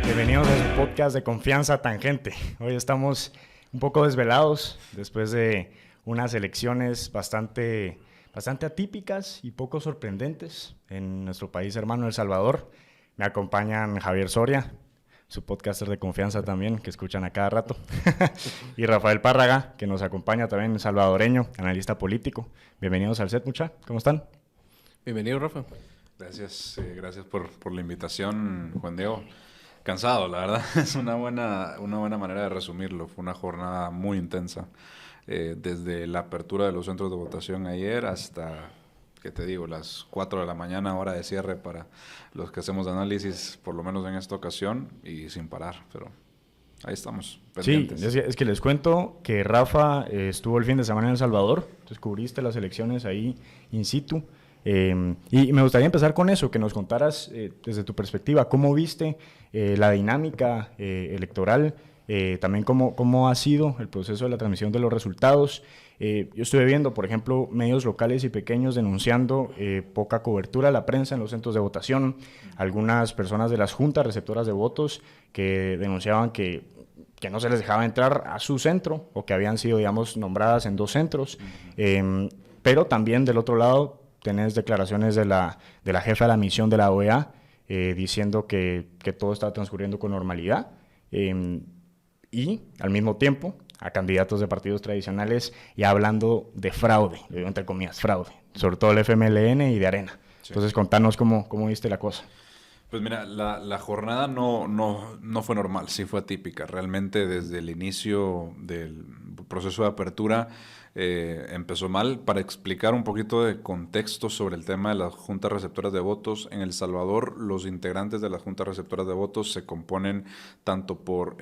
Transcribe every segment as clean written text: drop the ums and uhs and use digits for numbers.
Bienvenidos a su podcast de Confianza Tangente. Hoy estamos un poco desvelados después de unas elecciones bastante atípicas y poco sorprendentes en nuestro país hermano El Salvador. Me acompañan Javier Soria, su podcaster de confianza también, que escuchan a cada rato, y Rafael Párraga, que nos acompaña también, salvadoreño, analista político. Bienvenidos al set, mucha. ¿Cómo están? Bienvenido, Rafa. Gracias por la invitación, Juan Diego. Cansado, la verdad, es una buena manera de resumirlo. Fue una jornada muy intensa, desde la apertura de los centros de votación ayer hasta, ¿qué te digo?, las 4 de la mañana, hora de cierre para los que hacemos análisis, por lo menos en esta ocasión, y sin parar, pero ahí estamos, pendientes. Sí, es que les cuento que Rafa estuvo el fin de semana en El Salvador, descubriste las elecciones ahí in situ. Y me gustaría empezar con eso, que nos contaras desde tu perspectiva, cómo viste la dinámica electoral, también cómo ha sido el proceso de la transmisión de los resultados. Yo estuve viendo, por ejemplo, medios locales y pequeños denunciando poca cobertura a la prensa en los centros de votación, algunas personas de las juntas receptoras de votos que denunciaban que no se les dejaba entrar a su centro o que habían sido, digamos, nombradas en 2 centros, pero también del otro lado tenés declaraciones de la jefa de la misión de la OEA diciendo que todo está transcurriendo con normalidad y al mismo tiempo a candidatos de partidos tradicionales y hablando de fraude, entre comillas, fraude, sobre todo el FMLN y de Arena. Sí. Entonces, contanos cómo viste la cosa. Pues mira, la jornada no fue normal, sí fue atípica. Realmente desde el inicio del proceso de apertura empezó mal. Para explicar un poquito de contexto sobre el tema de las juntas receptoras de votos, en El Salvador los integrantes de las juntas receptoras de votos se componen tanto por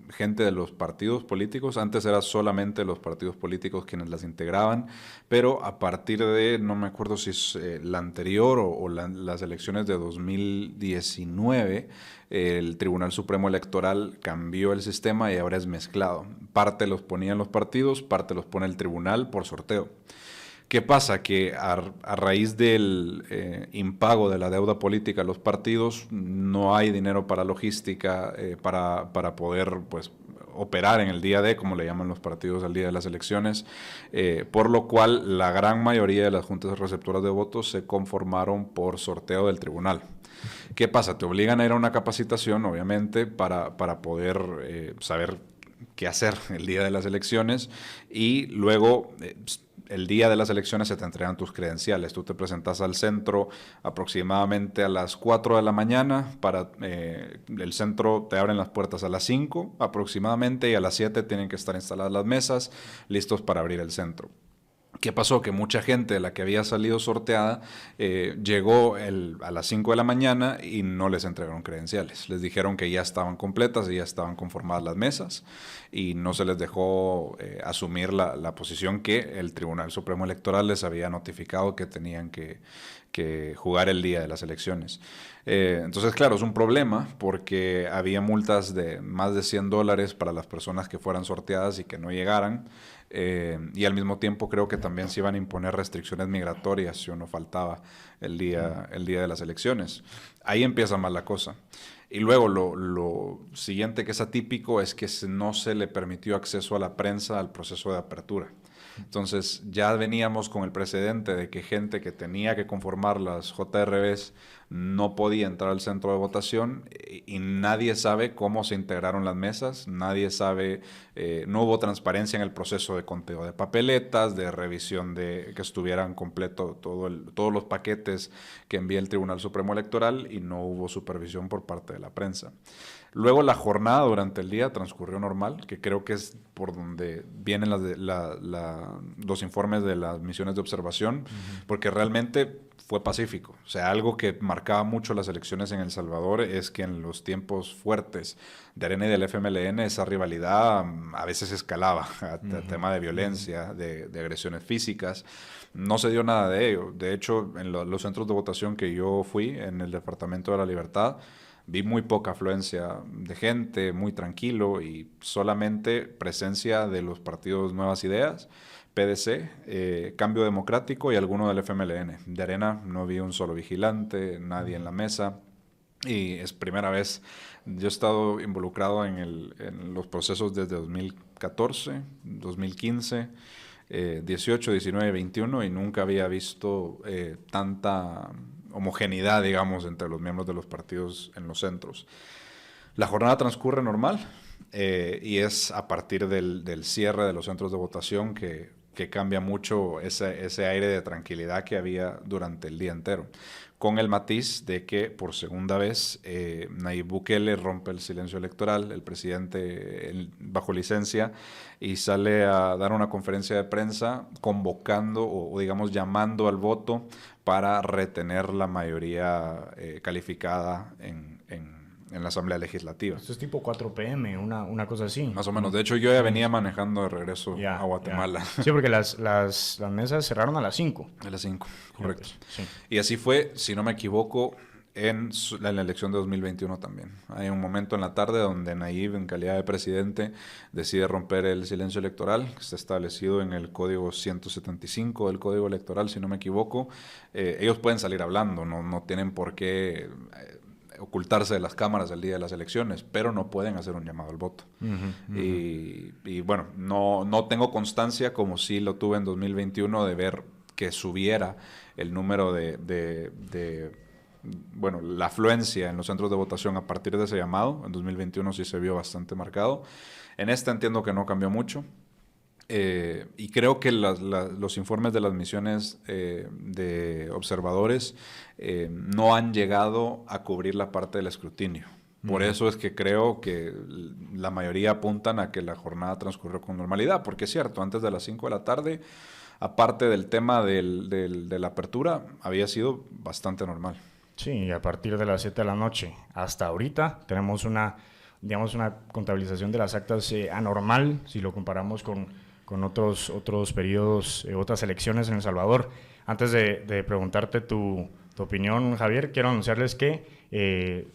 gente de los partidos políticos. Antes era solamente los partidos políticos quienes las integraban, pero a partir de, no me acuerdo si es la anterior o las elecciones de 2019, el Tribunal Supremo Electoral cambió el sistema y ahora es mezclado. Parte los ponían los partidos, parte los pone el tribunal por sorteo. ¿Qué pasa? Que a raíz del impago de la deuda política a los partidos, no hay dinero para logística, para poder, pues, operar en el día D, como le llaman los partidos al día de las elecciones, por lo cual la gran mayoría de las juntas receptoras de votos se conformaron por sorteo del tribunal. ¿Qué pasa? Te obligan a ir a una capacitación, obviamente, para poder saber qué hacer el día de las elecciones, y luego el día de las elecciones se te entregan tus credenciales. Tú te presentas al centro aproximadamente a las 4 de la mañana, el centro te abren las puertas a las 5 aproximadamente, y a las 7 tienen que estar instaladas las mesas, listos para abrir el centro. ¿Qué pasó? Que mucha gente de la que había salido sorteada llegó a las 5 de la mañana y no les entregaron credenciales. Les dijeron que ya estaban completas y ya estaban conformadas las mesas, y no se les dejó asumir la posición que el Tribunal Supremo Electoral les había notificado que tenían que jugar el día de las elecciones. Entonces, claro, es un problema porque había multas de más de $100 para las personas que fueran sorteadas y que no llegaran. Y al mismo tiempo creo que también se iban a imponer restricciones migratorias si uno faltaba el día de las elecciones. Ahí empieza mal la cosa. Y luego lo siguiente que es atípico es que no se le permitió acceso a la prensa al proceso de apertura. Entonces ya veníamos con el precedente de que gente que tenía que conformar las JRBs no podía entrar al centro de votación, y nadie sabe cómo se integraron las mesas, nadie sabe, no hubo transparencia en el proceso de conteo de papeletas, de revisión de que estuvieran completo todos los paquetes que envía el Tribunal Supremo Electoral, y no hubo supervisión por parte de la prensa. Luego la jornada durante el día transcurrió normal, que creo que es por donde vienen los informes de las misiones de observación, porque realmente fue pacífico. O sea, algo que marcaba mucho las elecciones en El Salvador es que en los tiempos fuertes de Arena y del FMLN esa rivalidad a veces escalaba a tema de violencia, de agresiones físicas. No se dio nada de ello. De hecho, en los centros de votación que yo fui, en el Departamento de la Libertad, vi muy poca afluencia de gente, muy tranquilo, y solamente presencia de los partidos Nuevas Ideas, PDC, Cambio Democrático y alguno del FMLN. De Arena no vi un solo vigilante, nadie en la mesa. Y es primera vez, yo he estado involucrado en los procesos desde 2014, 2015, 18, 19, 21 y nunca había visto tanta homogeneidad, digamos, entre los miembros de los partidos en los centros. La jornada transcurre normal y es a partir del cierre de los centros de votación que cambia mucho ese aire de tranquilidad que había durante el día entero, con el matiz de que por segunda vez Nayib Bukele rompe el silencio electoral, el presidente bajo licencia, y sale a dar una conferencia de prensa convocando o digamos llamando al voto para retener la mayoría calificada en la Asamblea Legislativa. Esto es tipo 4 p.m., una cosa así. Más o menos. De hecho, yo ya venía manejando de regreso a Guatemala. Ya. Sí, porque las mesas cerraron a las 5. A las 5, correcto. Sí. Y así fue, si no me equivoco, en la elección de 2021 también. Hay un momento en la tarde donde Nayib, en calidad de presidente, decide romper el silencio electoral, que está establecido en el Código 175 del Código Electoral, si no me equivoco. Ellos pueden salir hablando, no tienen por qué ocultarse de las cámaras el día de las elecciones, pero no pueden hacer un llamado al voto. Y bueno, no tengo constancia, como sí lo tuve en 2021, de ver que subiera el número bueno, la afluencia en los centros de votación a partir de ese llamado. En 2021 sí se vio bastante marcado. En este entiendo que no cambió mucho. Y creo que los informes de las misiones de observadores no han llegado a cubrir la parte del escrutinio. Por eso es que creo que la mayoría apuntan a que la jornada transcurrió con normalidad, porque es cierto, antes de las 5 de la tarde, aparte del tema de la apertura, había sido bastante normal. Sí, y a partir de las 7 de la noche hasta ahorita tenemos una contabilización de las actas anormal, si lo comparamos con otros periodos, otras elecciones en El Salvador. Antes de preguntarte tu opinión, Javier, quiero anunciarles que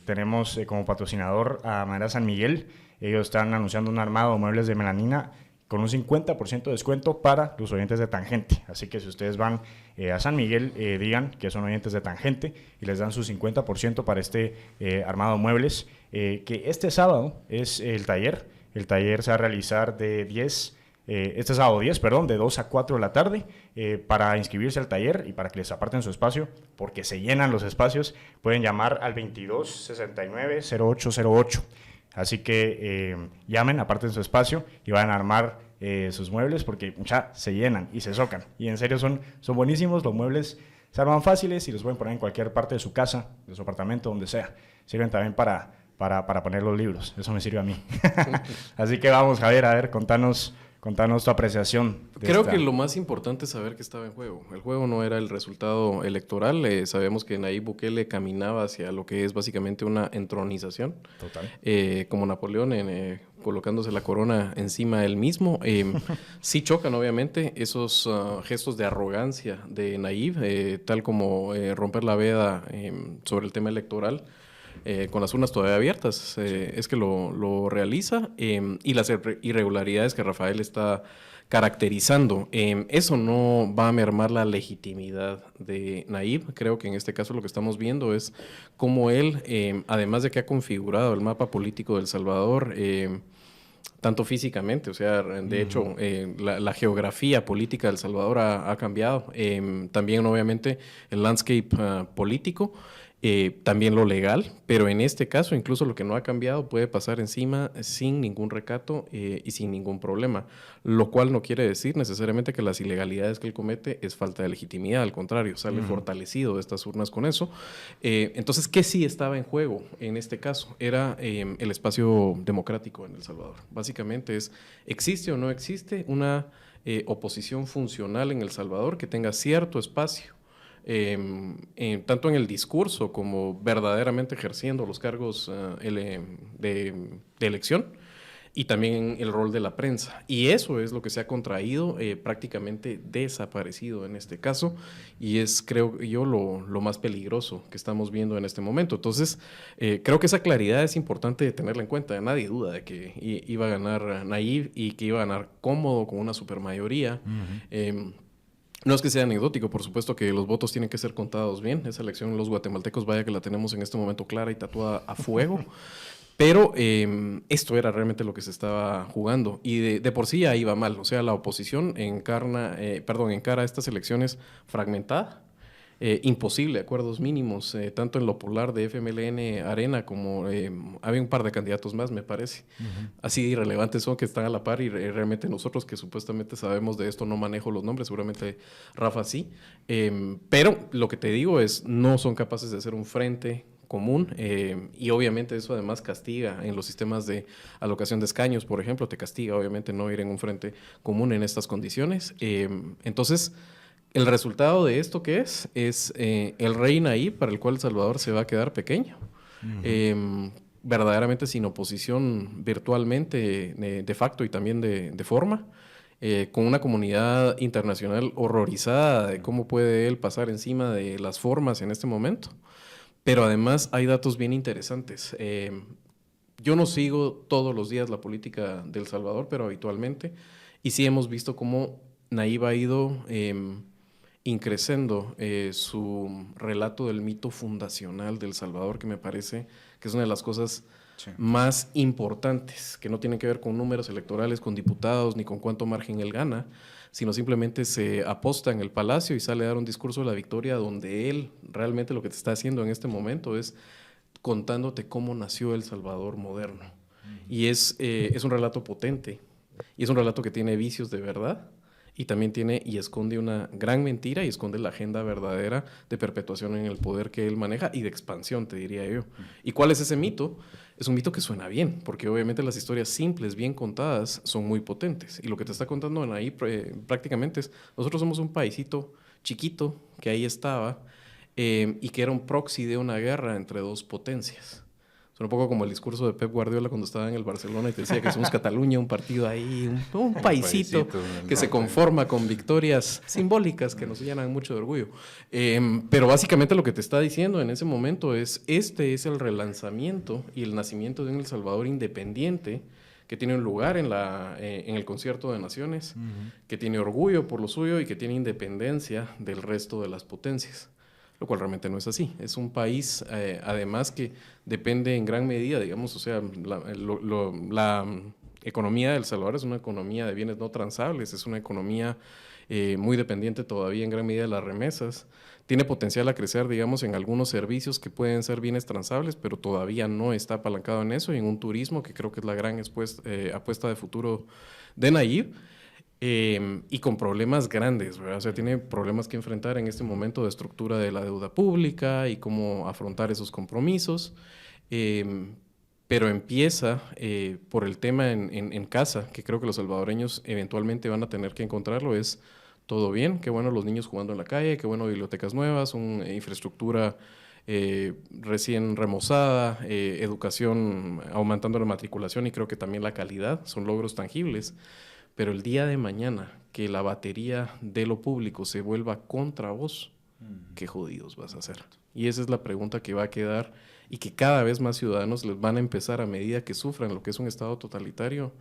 tenemos como patrocinador a Madera San Miguel. Ellos están anunciando un armado de muebles de melanina con un 50% de descuento para los oyentes de Tangente. Así que si ustedes van a San Miguel, digan que son oyentes de Tangente y les dan su 50% para este armado de muebles. Que este sábado es el taller. El taller se va a realizar este sábado 10, de 2 a 4 de la tarde, para inscribirse al taller y para que les aparten su espacio, porque se llenan los espacios. Pueden llamar al 2269-0808. Así que llamen, aparten su espacio y van a armar sus muebles, porque ya se llenan y se socan. Y en serio son buenísimos, los muebles se arman fáciles y los pueden poner en cualquier parte de su casa, de su apartamento, donde sea. Sirven también para poner los libros, eso me sirve a mí. Así que vamos, Javier, a ver, contanos tu apreciación. Creo que lo más importante es saber que estaba en juego. El juego no era el resultado electoral. Sabemos que Nayib Bukele caminaba hacia lo que es básicamente una entronización. Total. Como Napoleón, colocándose la corona encima él mismo. Sí chocan, obviamente, esos gestos de arrogancia de Nayib, tal como romper la veda sobre el tema electoral. Con las urnas todavía abiertas, es que lo realiza, y las irregularidades que Rafael está caracterizando. Eso no va a mermar la legitimidad de Nayib. Creo que en este caso lo que estamos viendo es cómo él, además de que ha configurado el mapa político de El Salvador, tanto físicamente, o sea, de hecho, la geografía política de El Salvador ha cambiado. También, obviamente, el landscape político. También lo legal, pero en este caso incluso lo que no ha cambiado puede pasar encima sin ningún recato y sin ningún problema, lo cual no quiere decir necesariamente que las ilegalidades que él comete es falta de legitimidad, al contrario, sale fortalecido de estas urnas con eso. Entonces, ¿qué sí estaba en juego en este caso? Era el espacio democrático en El Salvador. Básicamente ¿existe o no existe una oposición funcional en El Salvador que tenga cierto espacio? Tanto en el discurso como verdaderamente ejerciendo los cargos de elección, y también el rol de la prensa. Y eso es lo que se ha contraído, prácticamente desaparecido en este caso, y es, creo yo, lo más peligroso que estamos viendo en este momento. Entonces, creo que esa claridad es importante tenerla en cuenta. Nadie duda de que iba a ganar Nayib y que iba a ganar cómodo con una supermayoría. No es que sea anecdótico, por supuesto que los votos tienen que ser contados bien. Esa elección los guatemaltecos, vaya que la tenemos en este momento clara y tatuada a fuego. Pero esto era realmente lo que se estaba jugando y de por sí ya iba mal. O sea, la oposición encara estas elecciones fragmentadas, imposible, acuerdos mínimos, tanto en lo polar de FMLN Arena como había un par de candidatos más, me parece. Así irrelevantes son que están a la par y realmente nosotros que supuestamente sabemos de esto no manejo los nombres, seguramente Rafa sí. Pero lo que te digo es, no son capaces de hacer un frente común y obviamente eso además castiga en los sistemas de alocación de escaños, por ejemplo, te castiga obviamente no ir en un frente común en estas condiciones. Entonces, el resultado de esto ¿qué es? Es el rey Nayib, para el cual El Salvador se va a quedar pequeño. Verdaderamente sin oposición virtualmente, de facto y también de forma. Con una comunidad internacional horrorizada de cómo puede él pasar encima de las formas en este momento. Pero además hay datos bien interesantes. Yo no sigo todos los días la política de El Salvador, pero habitualmente. Y sí hemos visto cómo Nayib ha ido increciendo su relato del mito fundacional de El Salvador, que me parece que es una de las cosas más importantes, que no tienen que ver con números electorales, con diputados, ni con cuánto margen él gana, sino simplemente se aposta en el palacio y sale a dar un discurso de la victoria donde él realmente lo que te está haciendo en este momento es contándote cómo nació El Salvador moderno. Y es un relato potente y es un relato que tiene vicios de verdad y también tiene y esconde una gran mentira y esconde la agenda verdadera de perpetuación en el poder que él maneja y de expansión, te diría yo. ¿Y cuál es ese mito? Es un mito que suena bien, porque obviamente las historias simples, bien contadas, son muy potentes. Y lo que te está contando ahí prácticamente es, nosotros somos un paisito chiquito que ahí estaba y que era un proxy de una guerra entre dos potencias. Es un poco como el discurso de Pep Guardiola cuando estaba en el Barcelona y te decía que somos Cataluña, un partido ahí, un paisito que se conforma con victorias simbólicas que nos llenan mucho de orgullo. Pero básicamente lo que te está diciendo en ese momento es, este es el relanzamiento y el nacimiento de un El Salvador independiente que tiene un lugar en el Concierto de Naciones, que tiene orgullo por lo suyo y que tiene independencia del resto de las potencias. Lo cual realmente no es así. Es un país, además, que depende en gran medida, digamos, o sea, la economía de El Salvador es una economía de bienes no transables, es una economía muy dependiente todavía en gran medida de las remesas. Tiene potencial a crecer, digamos, en algunos servicios que pueden ser bienes transables, pero todavía no está apalancado en eso, y en un turismo que creo que es la gran apuesta de futuro de Nayib. Y con problemas grandes, ¿verdad? O sea, tiene problemas que enfrentar en este momento de estructura de la deuda pública y cómo afrontar esos compromisos, pero empieza por el tema en casa, que creo que los salvadoreños eventualmente van a tener que encontrarlo, es todo bien, qué bueno los niños jugando en la calle, qué bueno bibliotecas nuevas, una infraestructura recién remozada, educación aumentando la matriculación y creo que también la calidad, son logros tangibles. Pero el día de mañana que la batería de lo público se vuelva contra vos, ¿qué jodidos vas a hacer? Y esa es la pregunta que va a quedar y que cada vez más ciudadanos les van a empezar a medida que sufran lo que es un estado totalitario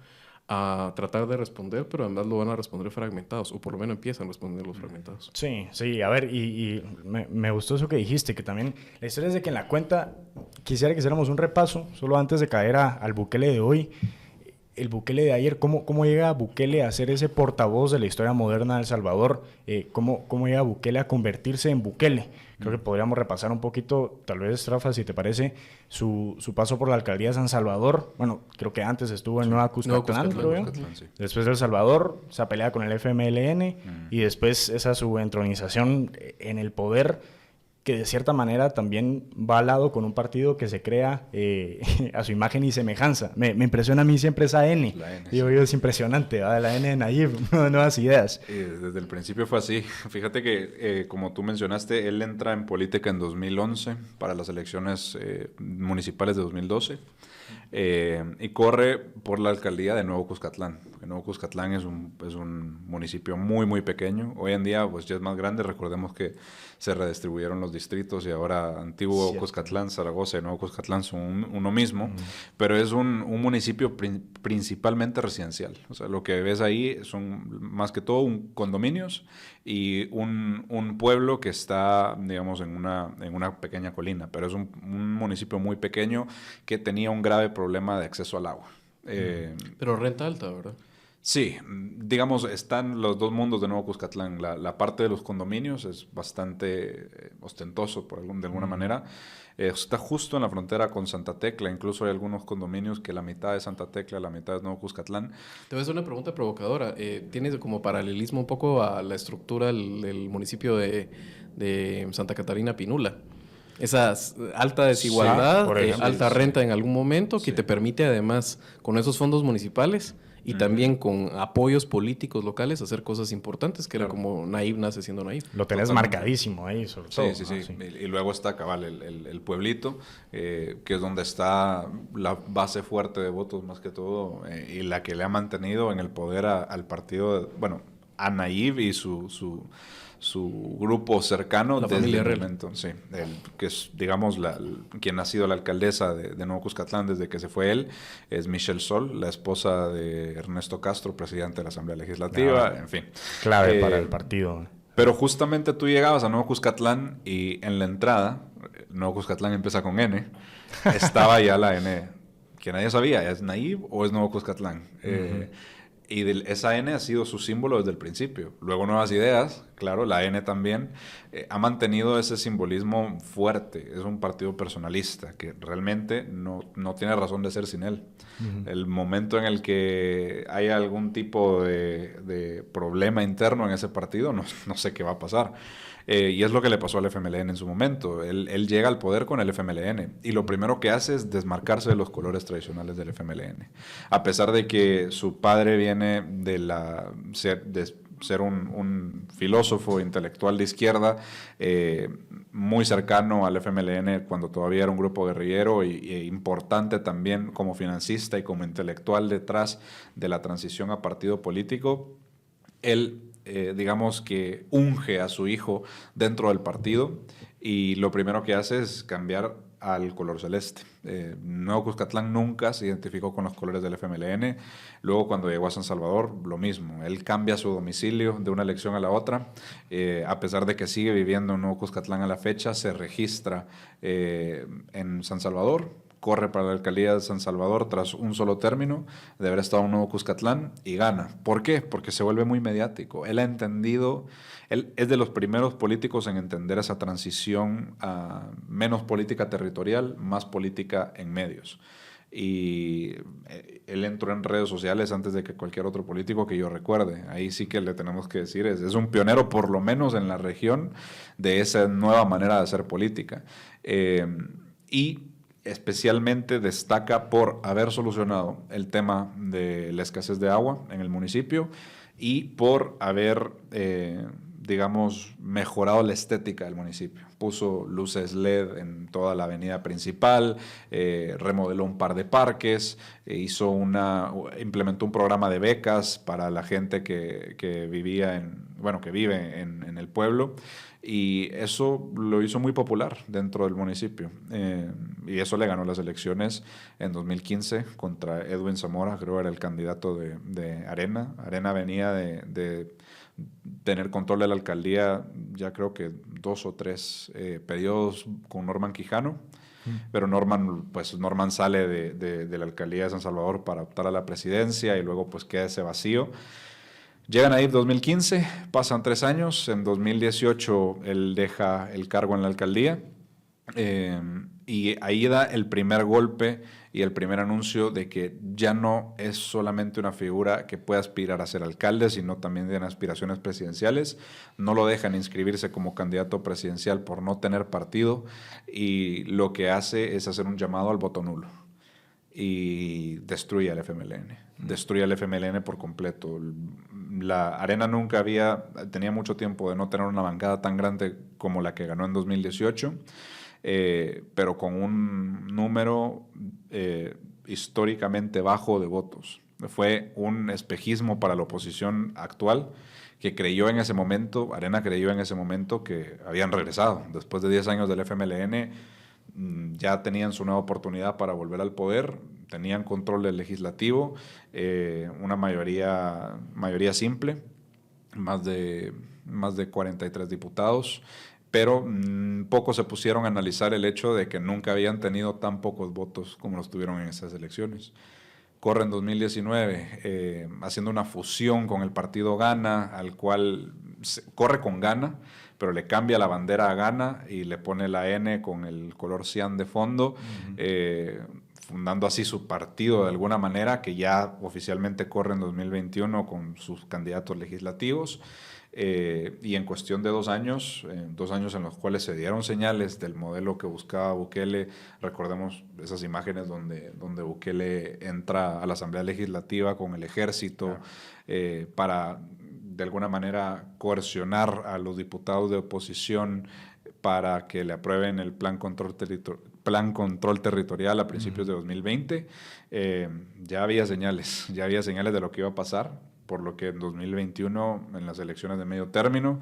a tratar de responder, pero además lo van a responder fragmentados, o por lo menos empiezan a responder los fragmentados. Sí, sí, a ver, y me gustó eso que dijiste, que también la historia es de que en la cuenta quisiera que hiciéramos un repaso, solo antes de caer al Bukele de hoy. El Bukele de ayer, ¿cómo llega Bukele a ser ese portavoz de la historia moderna de El Salvador? ¿Cómo llega Bukele a convertirse en Bukele? Creo que podríamos repasar un poquito, tal vez, Rafa, si te parece, su paso por la alcaldía de San Salvador. Bueno, creo que antes estuvo en Nueva Cuscatlán, creo. Sí. Después de El Salvador, se pelea con el FMLN y después esa su entronización en el poder. que de cierta manera también va al lado con un partido que se crea a su imagen y semejanza. Me impresiona a mí siempre esa N. La N, Digo, sí. es impresionante, ¿verdad? La N de Nayib, nuevas ideas. Desde el principio fue así. Fíjate que, como tú mencionaste, él entra en política en 2011 para las elecciones municipales de 2012. Y corre por la alcaldía de Nuevo Cuscatlán. Nuevo Cuscatlán es un municipio muy, muy pequeño. Hoy en día pues ya es más grande. Recordemos que se redistribuyeron los distritos y ahora Antiguo Cierto. Cuscatlán, Zaragoza y Nuevo Cuscatlán son uno mismo. Pero es un municipio principalmente residencial. O sea, lo que ves ahí son más que todo condominios y un pueblo que está, digamos, en una pequeña colina. Pero es un municipio muy pequeño que tenía un grave problema de acceso al agua. Pero renta alta, ¿verdad? Sí, digamos, están los dos mundos de Nuevo Cuscatlán. La parte de los condominios es bastante ostentoso, de alguna manera. Está justo en la frontera con Santa Tecla. Incluso hay algunos condominios que la mitad es Santa Tecla, la mitad es Nuevo Cuscatlán. Te voy a hacer una pregunta provocadora. ¿Tienes como paralelismo un poco a la estructura del municipio de Santa Catarina Pinula? Esa alta desigualdad, por ejemplo, alta renta en algún momento, que Sí. te permite además, con esos fondos municipales y también con apoyos políticos locales, hacer cosas importantes, que era como Nayib nace siendo Nayib. Lo tenés Totalmente. marcadísimo ahí, sobre todo. Sí, sí, ¿no? sí. Y luego está cabal el pueblito, que es donde está la base fuerte de votos más que todo, y la que le ha mantenido en el poder al partido, bueno, a Nayib y su grupo cercano La desde familia el real. momento, sí, que es, digamos, quien ha sido la alcaldesa de Nuevo Cuscatlán desde que se fue él, es Michelle Sol, la esposa de Ernesto Castro, presidente de la Asamblea Legislativa, Ah, en fin. Clave Eh, para el partido. Pero justamente tú llegabas a Nuevo Cuscatlán y en la entrada, Nuevo Cuscatlán empieza con N, estaba ya la N, que nadie sabía, ¿es Nayib o es Nuevo Cuscatlán? Y esa N ha sido su símbolo desde el principio. Luego Nuevas Ideas, claro, la N también, ha mantenido ese simbolismo fuerte. Es un partido personalista que realmente no tiene razón de ser sin él. El momento en el que haya algún tipo de problema interno en ese partido, no sé qué va a pasar. Y es lo que le pasó al FMLN en su momento. Él llega al poder con el FMLN y lo primero que hace es desmarcarse de los colores tradicionales del FMLN. A pesar de que su padre viene de ser un filósofo intelectual de izquierda, muy cercano al FMLN cuando todavía era un grupo guerrillero e importante también como financista y como intelectual detrás de la transición a partido político. Él, digamos que unge a su hijo dentro del partido y lo primero que hace es cambiar al color celeste. Nuevo Cuscatlán nunca se identificó con los colores del FMLN. Luego cuando llegó a San Salvador, lo mismo. Él cambia su domicilio de una elección a la otra. A pesar de que sigue viviendo en Nuevo Cuscatlán a la fecha, se registra en San Salvador, corre para la alcaldía de San Salvador tras un solo término de haber estado en Nuevo Cuscatlán y gana. ¿Por qué? Porque se vuelve muy mediático. Él ha entendido, él es de los primeros políticos en entender esa transición a menos política territorial, más política en medios. Y él entró en redes sociales antes de que cualquier otro político que yo recuerde. Ahí sí que le tenemos que decir, es un pionero por lo menos en la región de esa nueva manera de hacer política. Y especialmente destaca por haber solucionado el tema de la escasez de agua en el municipio y por haber, digamos, mejorado la estética del municipio. Puso luces LED en toda la avenida principal, remodeló un par de parques, implementó un programa de becas para la gente que vive en el pueblo. Y eso lo hizo muy popular dentro del municipio. Y eso le ganó las elecciones en 2015 contra Edwin Zamora, creo era el candidato de Arena. Arena venía de tener control de la alcaldía ya creo que 2 o 3 periodos con Norman Quijano. Pero Norman sale de la alcaldía de San Salvador para optar a la presidencia y luego pues queda ese vacío. Llegan a ir 2015, pasan 3 años, en 2018 él deja el cargo en la alcaldía Y ahí da el primer golpe y el primer anuncio de que ya no es solamente una figura que puede aspirar a ser alcalde, sino también tiene aspiraciones presidenciales. No lo dejan inscribirse como candidato presidencial por no tener partido, y lo que hace es hacer un llamado al voto nulo y destruye al FMLN. Destruye al FMLN por completo. La Arena nunca tenía mucho tiempo de no tener una bancada tan grande como la que ganó en 2018. Pero con un número históricamente bajo de votos. Fue un espejismo para la oposición actual, que creyó en ese momento, Arena creyó en ese momento que habían regresado. Después de 10 años del FMLN, ya tenían su nueva oportunidad para volver al poder, tenían control del legislativo, una mayoría simple, más de 43 diputados, pero poco se pusieron a analizar el hecho de que nunca habían tenido tan pocos votos como los tuvieron en esas elecciones. Corre en 2019 haciendo una fusión con el partido Gana, al cual corre con Gana, pero le cambia la bandera a Gana y le pone la N con el color cian de fondo, fundando así su partido de alguna manera, que ya oficialmente corre en 2021 con sus candidatos legislativos. Y en cuestión de 2 años, 2 años en los cuales se dieron señales del modelo que buscaba Bukele. Recordemos esas imágenes donde Bukele entra a la Asamblea Legislativa con el ejército, para de alguna manera coercionar a los diputados de oposición para que le aprueben el plan control territorial a principios de 2020. Ya había señales de lo que iba a pasar, por lo que en 2021, en las elecciones de medio término,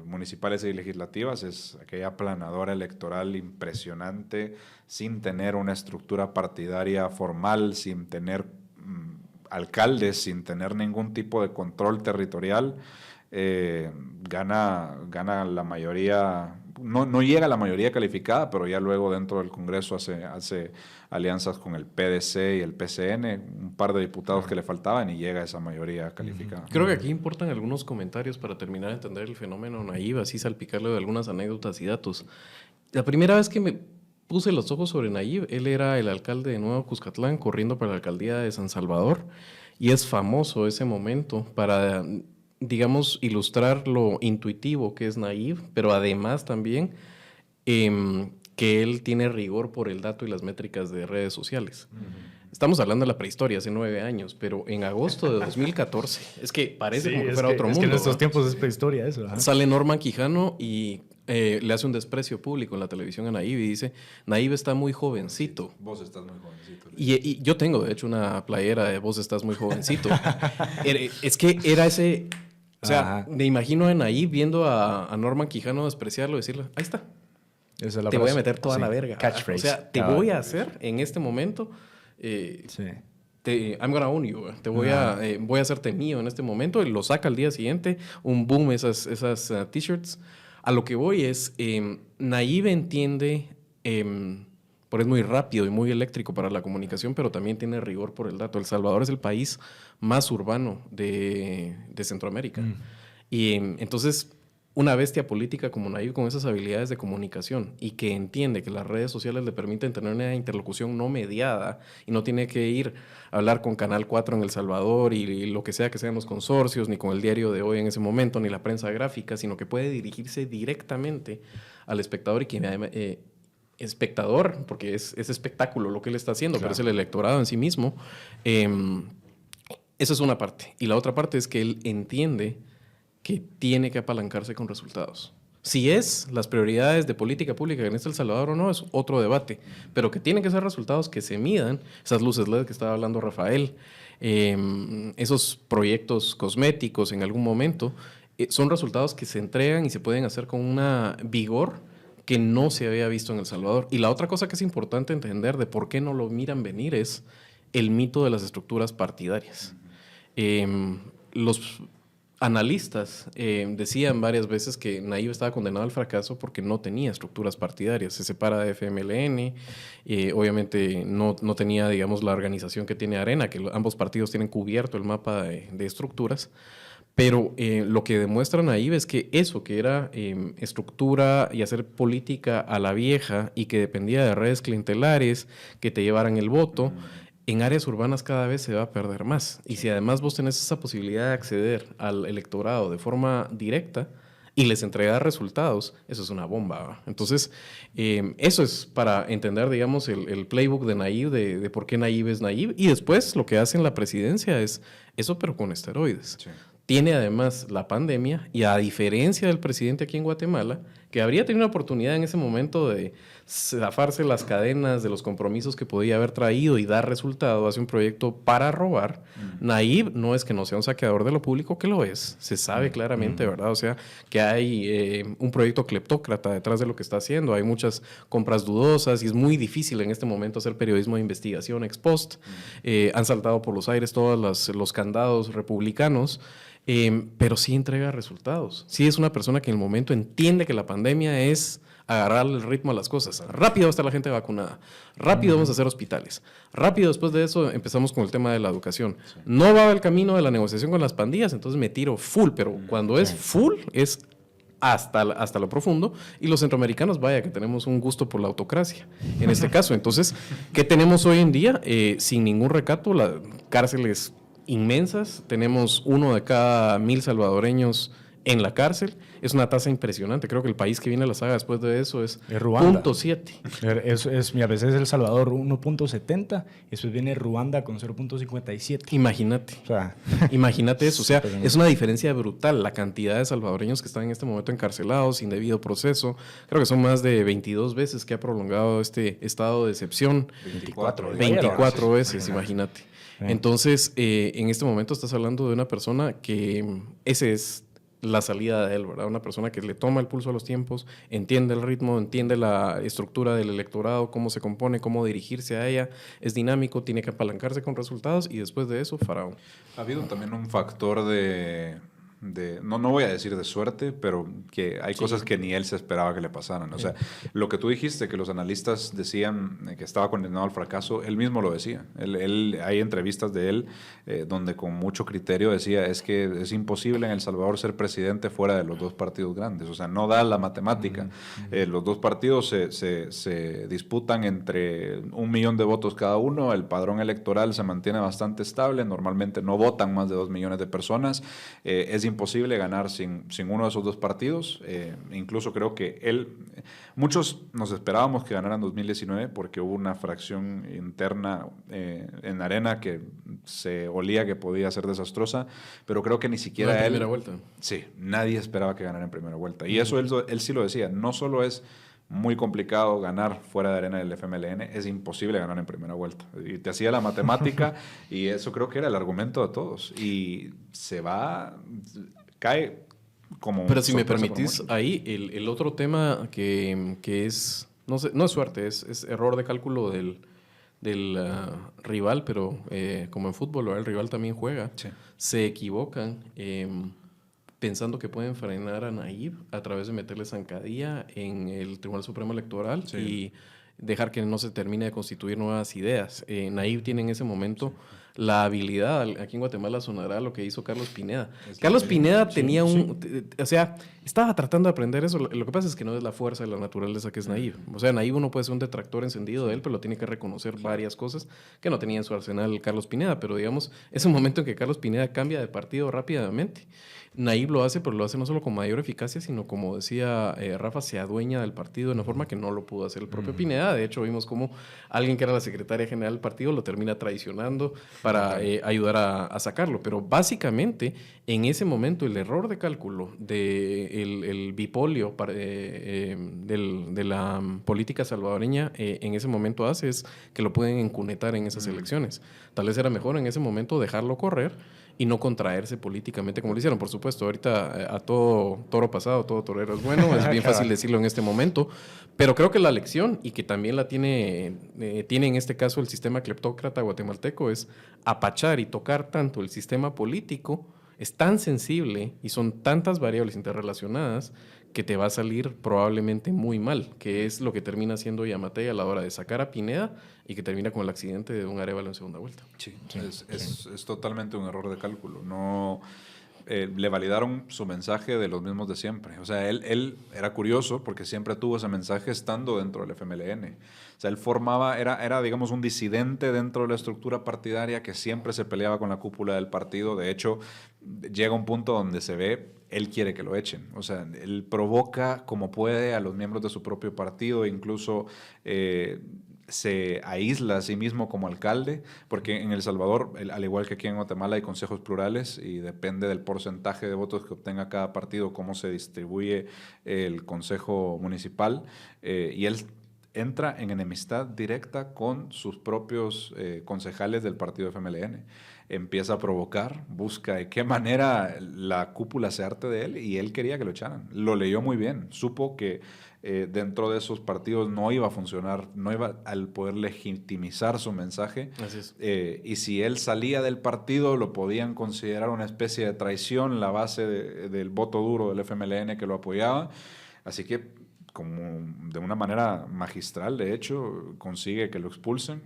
municipales y legislativas, es aquella aplanadora electoral impresionante, sin tener una estructura partidaria formal, sin tener alcaldes, sin tener ningún tipo de control territorial. Gana la mayoría, no llega a la mayoría calificada, pero ya luego dentro del Congreso hace alianzas con el PDC y el PCN, un par de diputados que le faltaban, y llega a esa mayoría calificada. Creo que aquí importan algunos comentarios para terminar de entender el fenómeno Nayib, así salpicarle de algunas anécdotas y datos. La primera vez que me puse los ojos sobre Nayib, él era el alcalde de Nuevo Cuscatlán, corriendo para la alcaldía de San Salvador, y es famoso ese momento para, digamos, ilustrar lo intuitivo que es Nayib, pero además también que él tiene rigor por el dato y las métricas de redes sociales. Estamos hablando de la prehistoria, hace 9 años, pero en agosto de 2014, es que parece como que fuera otro mundo. Es que en estos tiempos es prehistoria eso. Sale Norman Quijano y le hace un desprecio público en la televisión a Nayib y dice, Nayib está muy jovencito. Vos estás muy jovencito. Y yo tengo, de hecho, una playera de vos estás muy jovencito. Es que era ese... O sea, me imagino a Nayib viendo a Norman Quijano despreciarlo y decirle, ahí está. Esa es la te frase. voy a meter toda la verga. Catchphrase. O sea, te voy a hacer en este momento... I'm gonna own you. Voy a hacerte mío en este momento. Y lo saca al día siguiente. Un boom esas t-shirts. A lo que voy es, Nayib entiende, porque es muy rápido y muy eléctrico para la comunicación, pero también tiene rigor por el dato. El Salvador es el país más urbano de Centroamérica. Y entonces, una bestia política como Nayib, con esas habilidades de comunicación y que entiende que las redes sociales le permiten tener una interlocución no mediada y no tiene que ir a hablar con Canal 4 en El Salvador y lo que sea que sean los consorcios, ni con el Diario de Hoy en ese momento, ni la prensa gráfica, sino que puede dirigirse directamente al espectador y quien espectador, porque es espectáculo lo que él está haciendo, claro, pero es el electorado en sí mismo. Esa es una parte. Y la otra parte es que él entiende que tiene que apalancarse con resultados. Si es las prioridades de política pública en El Salvador o no, es otro debate, pero que tienen que ser resultados que se midan, esas luces LED que estaba hablando Rafael, esos proyectos cosméticos en algún momento, son resultados que se entregan y se pueden hacer con una vigor que no se había visto en El Salvador. Y la otra cosa que es importante entender de por qué no lo miran venir es el mito de las estructuras partidarias. Los analistas decían varias veces que Nayib estaba condenado al fracaso porque no tenía estructuras partidarias. Se separa de FMLN, obviamente no tenía, digamos, la organización que tiene Arena, que ambos partidos tienen cubierto el mapa de estructuras, Pero lo que demuestran ahí es que eso que era estructura y hacer política a la vieja y que dependía de redes clientelares que te llevaran el voto, en áreas urbanas cada vez se va a perder más. Y si además vos tenés esa posibilidad de acceder al electorado de forma directa y les entregar resultados, eso es una bomba, ¿va? Entonces, eso es para entender, digamos, el playbook de Nayib, de por qué Nayib es Nayib. Y después lo que hace en la presidencia es eso, pero con esteroides. Sí. Tiene además la pandemia y a diferencia del presidente aquí en Guatemala, que habría tenido una oportunidad en ese momento de zafarse las cadenas de los compromisos que podía haber traído y dar resultado, hace un proyecto para robar. Nayib no es que no sea un saqueador de lo público, que lo es, se sabe claramente, ¿verdad? O sea, que hay un proyecto cleptócrata detrás de lo que está haciendo, hay muchas compras dudosas y es muy difícil en este momento hacer periodismo de investigación ex post. Han saltado por los aires todos los candados republicanos. Pero sí entrega resultados. Sí es una persona que en el momento entiende que la pandemia es agarrarle el ritmo a las cosas. Rápido va a estar la gente vacunada. Rápido vamos a hacer hospitales. Rápido después de eso empezamos con el tema de la educación. Sí. No va el camino de la negociación con las pandillas, entonces me tiro full. Pero cuando es full es hasta lo profundo. Y los centroamericanos, vaya, que tenemos un gusto por la autocracia en este caso. Entonces, ¿qué tenemos hoy en día? Sin ningún recato, las cárceles inmensas, tenemos 1 de cada 1,000 salvadoreños en la cárcel, es una tasa impresionante, creo que el país que viene a la saga después de eso es Ruanda. 0.7. A veces El Salvador 1.70, después viene Ruanda con 0.57. Imagínate, o sea, imagínate eso, o sea, es una diferencia brutal la cantidad de salvadoreños que están en este momento encarcelados sin debido proceso, creo que son más de 22 veces que ha prolongado este estado de excepción. 24 veces, imagínate. Entonces, en este momento estás hablando de una persona que ese es la salida de él, ¿verdad? Una persona que le toma el pulso a los tiempos, entiende el ritmo, entiende la estructura del electorado, cómo se compone, cómo dirigirse a ella, es dinámico, tiene que apalancarse con resultados y después de eso, faraón. Ha habido también un factor no voy a decir de suerte, pero que hay cosas que ni él se esperaba que le pasaran. O sea, lo que tú dijiste, que los analistas decían que estaba condenado al fracaso, él mismo lo decía. Hay entrevistas de él donde con mucho criterio decía, es que es imposible en El Salvador ser presidente fuera de los dos partidos grandes. O sea, no da la matemática. Los dos partidos se disputan entre 1 millón de votos cada uno, el padrón electoral se mantiene bastante estable, normalmente no votan más de 2 millones de personas, es imposible ganar sin uno de esos dos partidos. Incluso creo que muchos nos esperábamos que ganaran 2019 porque hubo una fracción interna en Arena que se olía que podía ser desastrosa, pero creo que ni siquiera en primera vuelta. Sí, nadie esperaba que ganara en primera vuelta. Y eso él sí lo decía, no solo es muy complicado ganar fuera de Arena del FMLN, es imposible ganar en primera vuelta. Y te hacía la matemática y eso creo que era el argumento de todos. Y cae como... Pero si me permitís, ahí el otro tema que es, no es suerte, es error de cálculo del rival, pero como en fútbol, el rival también juega. Sí. Se equivocan pensando que pueden frenar a Nayib a través de meterle zancadilla en el Tribunal Supremo Electoral y dejar que no se termine de constituir nuevas ideas. Nayib tiene en ese momento la habilidad, aquí en Guatemala sonará lo que hizo Carlos Pineda. Carlos Pineda tenía o sea, estaba tratando de aprender eso. Lo que pasa es que no es la fuerza de la naturaleza que es Nayib. O sea, Nayib uno puede ser un detractor encendido de él, pero lo tiene que reconocer varias cosas que no tenía en su arsenal Carlos Pineda. Pero digamos, es un momento en que Carlos Pineda cambia de partido rápidamente. Nayib lo hace, pero lo hace no solo con mayor eficacia, sino como decía Rafa, se adueña del partido de una forma que no lo pudo hacer el propio Pineda. De hecho, vimos cómo alguien que era la secretaria general del partido lo termina traicionando para ayudar a sacarlo. Pero básicamente, en ese momento, el error de cálculo el bipolio de la política salvadoreña en ese momento hace es que lo pueden encunetar en esas elecciones. Tal vez era mejor en ese momento dejarlo correr y no contraerse políticamente como lo hicieron. Por supuesto, ahorita a todo toro pasado, todo torero es bueno, es bien fácil decirlo en este momento, pero creo que la lección, y que también la tiene en este caso el sistema cleptócrata guatemalteco, es apachar y tocar tanto el sistema político, es tan sensible y son tantas variables interrelacionadas que te va a salir probablemente muy mal, que es lo que termina haciendo Yamatei a la hora de sacar a Pineda y que termina con el accidente de un Arévalo en segunda vuelta. Sí, es totalmente un error de cálculo. No, le validaron su mensaje de los mismos de siempre. O sea, él era curioso porque siempre tuvo ese mensaje estando dentro del FMLN. O sea, él era digamos, un disidente dentro de la estructura partidaria que siempre se peleaba con la cúpula del partido. De hecho, llega un punto donde se ve, él quiere que lo echen. O sea, él provoca como puede a los miembros de su propio partido, incluso se aísla a sí mismo como alcalde, porque en El Salvador, al igual que aquí en Guatemala, hay consejos plurales y depende del porcentaje de votos que obtenga cada partido, cómo se distribuye el consejo municipal, y él entra en enemistad directa con sus propios concejales del partido FMLN. Empieza a provocar, busca de qué manera la cúpula se harte de él y él quería que lo echaran. Lo leyó muy bien, supo que dentro de esos partidos no iba a funcionar, no iba a poder legitimizar su mensaje. Así es. Y si él salía del partido lo podían considerar una especie de traición, la base del voto duro del FMLN que lo apoyaba. Así que como de una manera magistral, de hecho, consigue que lo expulsen.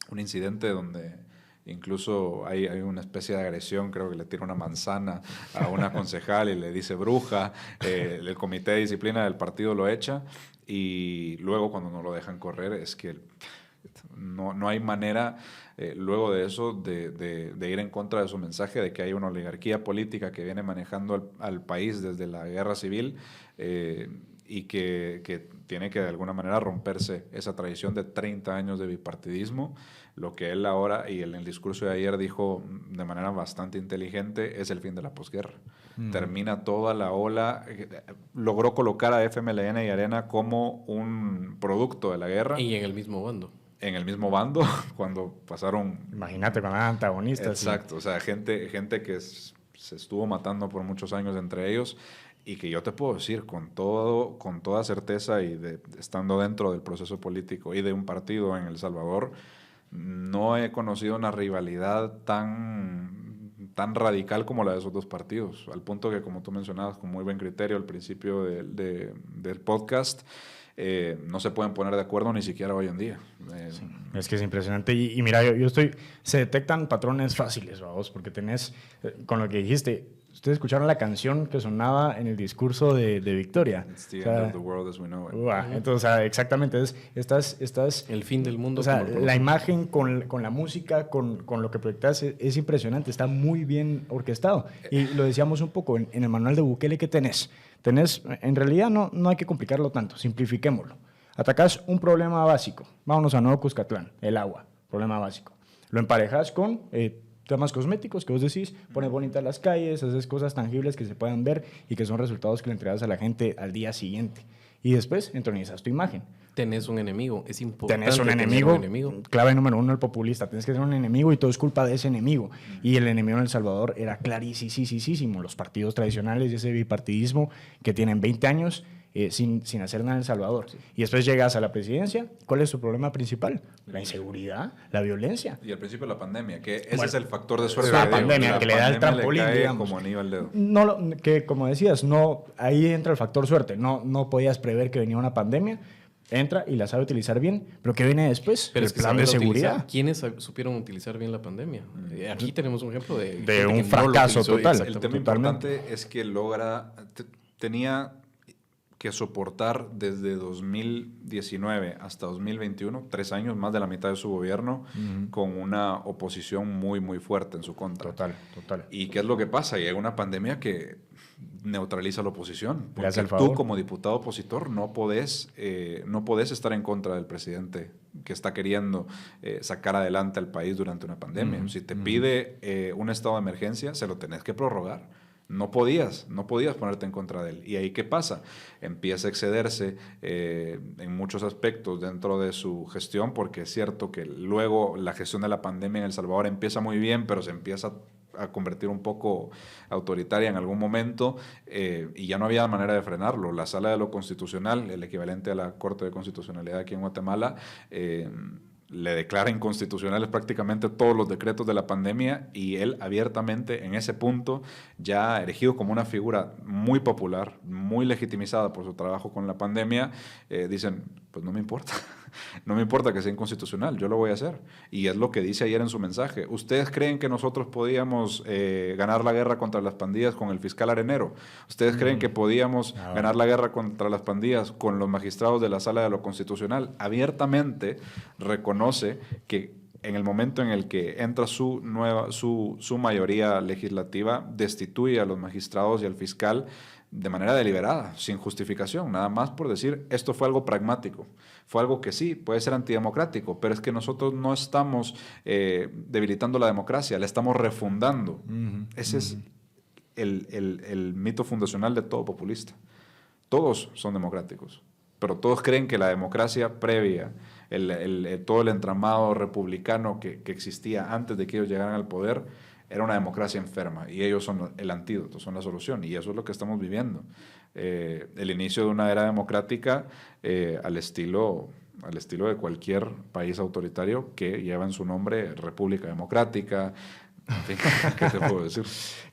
Un incidente donde incluso hay una especie de agresión, creo que le tira una manzana a una concejal y le dice bruja, el comité de disciplina del partido lo echa y luego cuando no lo dejan correr es que no hay manera luego de eso de ir en contra de su mensaje de que hay una oligarquía política que viene manejando al país desde la guerra civil y que tiene que de alguna manera romperse esa tradición de 30 años de bipartidismo. Lo que él ahora, y en el discurso de ayer dijo de manera bastante inteligente, es el fin de la posguerra. Termina toda la ola, logró colocar a FMLN y Arena como un producto de la guerra. Y en el mismo bando. En el mismo bando, cuando pasaron... Imagínate cuando eran antagonistas. Exacto, o sea, gente que se estuvo matando por muchos años entre ellos y que yo te puedo decir con toda certeza y estando dentro del proceso político y de un partido en El Salvador, no he conocido una rivalidad tan radical como la de esos dos partidos, al punto que, como tú mencionabas con muy buen criterio al principio del podcast, no se pueden poner de acuerdo ni siquiera hoy en día. Sí, es que es impresionante. Y mira, se detectan patrones fáciles, vamos, porque tenés, con lo que dijiste, ustedes escucharon la canción que sonaba en el discurso de Victoria. It's the end of the world as we know it. Entonces, o sea, exactamente, estás... El fin del mundo. O sea, como la imagen con la música, con lo que proyectas es impresionante, está muy bien orquestado. Y lo decíamos un poco en el manual de Bukele que tenés, en realidad no hay que complicarlo tanto, simplifiquémoslo. Atacás un problema básico, vámonos a Nuevo Cuscatlán, el agua, problema básico. Lo emparejas con temas cosméticos que vos decís, pones bonitas las calles, haces cosas tangibles que se puedan ver y que son resultados que le entregas a la gente al día siguiente. Y después entronizas tu imagen. Tenés un enemigo, es importante. Tenés un enemigo, clave número uno, el populista. Tenés que tener un enemigo y todo es culpa de ese enemigo. Y el enemigo en El Salvador era clarísimo. Los partidos tradicionales y ese bipartidismo que tienen 20 años sin hacer nada en El Salvador. Sí. Y después llegas a la presidencia. ¿Cuál es su problema principal? La inseguridad, la violencia. Y al principio la pandemia, que ese es el factor de suerte. La pandemia, que le da el trampolín, digamos. Como anillo al dedo. Que como decías, ahí entra el factor suerte. No podías prever que venía una pandemia. Entra y la sabe utilizar bien, pero ¿qué viene después? Pero el plan de seguridad. ¿Quiénes supieron utilizar bien la pandemia? Aquí tenemos un ejemplo de un fracaso total. El tema importante es que tenía que soportar desde 2019 hasta 2021, 3 años, más de la mitad de su gobierno, con una oposición muy, muy fuerte en su contra. Total. ¿Y qué es lo que pasa? Llega una pandemia que neutraliza la oposición. Porque tú, como diputado opositor, no podés estar en contra del presidente que está queriendo sacar adelante al país durante una pandemia. Si te pide un estado de emergencia, se lo tenés que prorrogar. No podías ponerte en contra de él. ¿Y ahí qué pasa? Empieza a excederse en muchos aspectos dentro de su gestión, porque es cierto que luego la gestión de la pandemia en El Salvador empieza muy bien, pero se empieza a convertir un poco autoritaria en algún momento y ya no había manera de frenarlo. La Sala de lo Constitucional, el equivalente a la Corte de Constitucionalidad aquí en Guatemala, le declara inconstitucionales prácticamente todos los decretos de la pandemia y él abiertamente en ese punto, ya erigido como una figura muy popular, muy legitimizada por su trabajo con la pandemia, dicen, pues no me importa. No me importa que sea inconstitucional, yo lo voy a hacer. Y es lo que dice ayer en su mensaje. ¿Ustedes creen que nosotros podíamos ganar la guerra contra las pandillas con el fiscal Arenero? ¿Ustedes creen que podíamos ganar la guerra contra las pandillas con los magistrados de la Sala de lo Constitucional? Abiertamente reconoce que en el momento en el que entra su mayoría legislativa, destituye a los magistrados y al fiscal de manera deliberada, sin justificación, nada más por decir, esto fue algo pragmático, fue algo que sí, puede ser antidemocrático, pero es que nosotros no estamos debilitando la democracia, la estamos refundando. Ese es el mito fundacional de todo populista. Todos son democráticos, pero todos creen que la democracia previa, todo el entramado republicano que existía antes de que ellos llegaran al poder, era una democracia enferma y ellos son el antídoto, son la solución, y eso es lo que estamos viviendo. El inicio de una era democrática al estilo de cualquier país autoritario que lleva en su nombre República Democrática. En fin, ¿qué te puedo decir?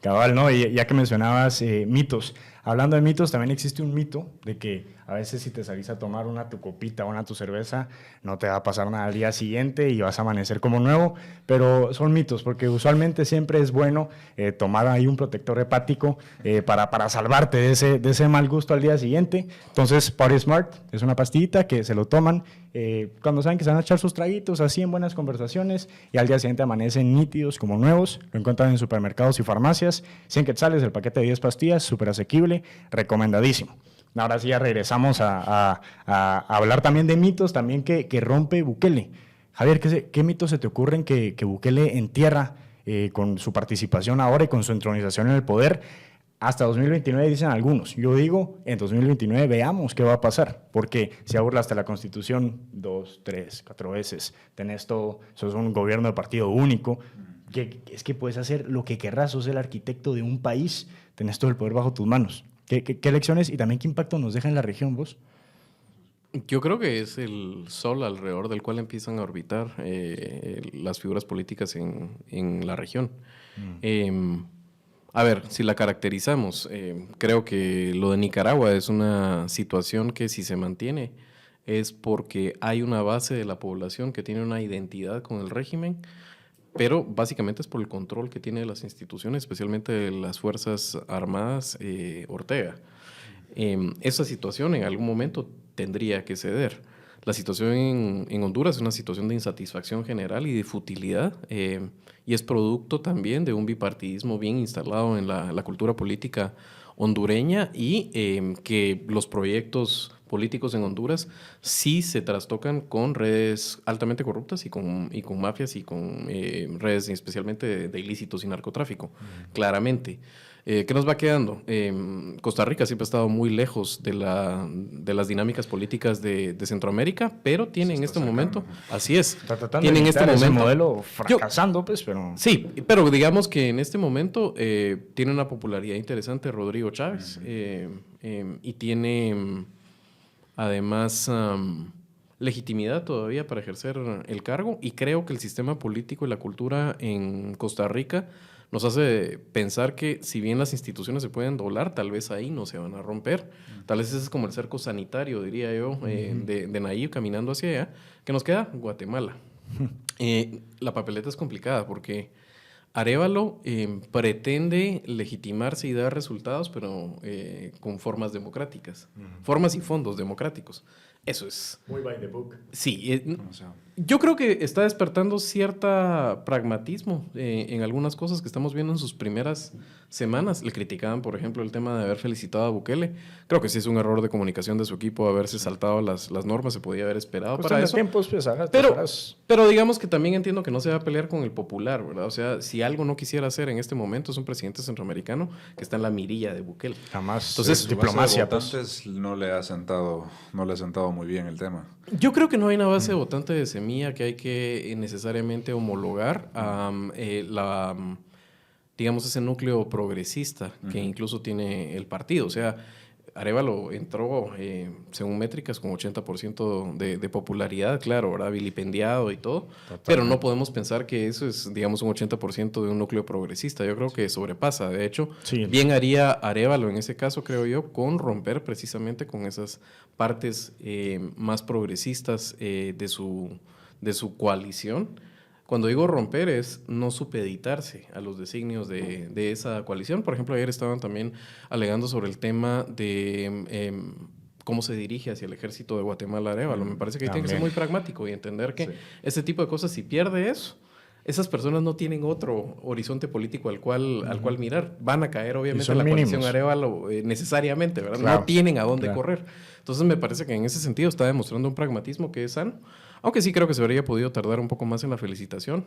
Cabal, ¿no? Y ya que mencionabas mitos, hablando de mitos, también existe un mito de que a veces si te salís a tomar tu copita o tu cerveza, no te va a pasar nada al día siguiente y vas a amanecer como nuevo, pero son mitos, porque usualmente siempre es bueno tomar ahí un protector hepático para salvarte de ese mal gusto al día siguiente. Entonces, Party Smart es una pastillita que se lo toman cuando saben que se van a echar sus traguitos así en buenas conversaciones y al día siguiente amanecen nítidos como nuevos. Lo encuentran en supermercados y farmacias. 100 quetzales el paquete de 10 pastillas, súper asequible, recomendadísimo. Ahora sí ya regresamos a hablar también de mitos también que rompe Bukele. Javier, ¿qué mitos se te ocurren que Bukele entierra con su participación ahora y con su entronización en el poder? Hasta 2029 dicen algunos. Yo digo, en 2029 veamos qué va a pasar, porque si burlaste la Constitución 2, 3, 4 veces, tenés todo, sos un gobierno de partido único, es que puedes hacer lo que querrás, sos el arquitecto de un país, tenés todo el poder bajo tus manos. ¿Qué lecciones y también qué impacto nos deja en la región vos? Yo creo que es el sol alrededor del cual empiezan a orbitar las figuras políticas en la región. A ver, si la caracterizamos, creo que lo de Nicaragua es una situación que si se mantiene es porque hay una base de la población que tiene una identidad con el régimen, pero básicamente es por el control que tiene de las instituciones, especialmente de las Fuerzas Armadas Ortega. Esa situación en algún momento tendría que ceder. La situación en Honduras es una situación de insatisfacción general y de futilidad, y es producto también de un bipartidismo bien instalado en la cultura política hondureña y que los proyectos políticos en Honduras sí se trastocan con redes altamente corruptas y con mafias y con redes especialmente de ilícitos y narcotráfico, claramente. ¿Qué nos va quedando? Costa Rica siempre ha estado muy lejos de las dinámicas políticas de Centroamérica, pero tiene en este momento, así es, Está tratando tiene de en este imitar ese momento modelo fracasando, pues, pero... Sí, pero digamos que en este momento tiene una popularidad interesante Rodrigo Chávez y tiene además legitimidad todavía para ejercer el cargo, y creo que el sistema político y la cultura en Costa Rica nos hace pensar que si bien las instituciones se pueden doblar, tal vez ahí no se van a romper. Tal vez ese es como el cerco sanitario, diría yo, de Nayib caminando hacia allá. ¿Qué nos queda? Guatemala. La papeleta es complicada porque Arévalo pretende legitimarse y dar resultados, pero con formas democráticas, formas y fondos democráticos. Eso es... Muy by the book. Sí, yo creo que está despertando cierta pragmatismo en algunas cosas que estamos viendo en sus primeras semanas. Le criticaban, por ejemplo, el tema de haber felicitado a Bukele. Creo que sí es un error de comunicación de su equipo haberse saltado las normas, se podía haber esperado para eso. Tiempos, pues, pero digamos que también entiendo que no se va a pelear con el popular, ¿verdad? O sea, si algo no quisiera hacer en este momento es un presidente centroamericano que está en la mirilla de Bukele. Jamás. Entonces, diplomacia. Pues, no le ha sentado muy bien el tema. Yo creo que no hay una base votante de semilla que hay que necesariamente homologar a digamos, ese núcleo progresista que incluso tiene el partido. O sea, Arévalo entró, según métricas, con 80% de popularidad, claro, ¿verdad? Vilipendiado y todo. Totalmente. Pero no podemos pensar que eso es, digamos, un 80% de un núcleo progresista. Yo creo que sobrepasa. De hecho, bien haría Arévalo en ese caso, creo yo, con romper precisamente con esas partes más progresistas de su coalición. Cuando digo romper es no supeditarse a los designios de esa coalición. Por ejemplo, ayer estaban también alegando sobre el tema de cómo se dirige hacia el ejército de Guatemala Arévalo. Me parece que tiene que ser muy pragmático y entender que ese tipo de cosas, si pierde eso, esas personas no tienen otro horizonte político al cual mirar. Van a caer, obviamente, en la coalición Arévalo necesariamente, ¿verdad? Claro, no tienen a dónde correr. Entonces, me parece que en ese sentido está demostrando un pragmatismo que es sano. Aunque sí creo que se habría podido tardar un poco más en la felicitación,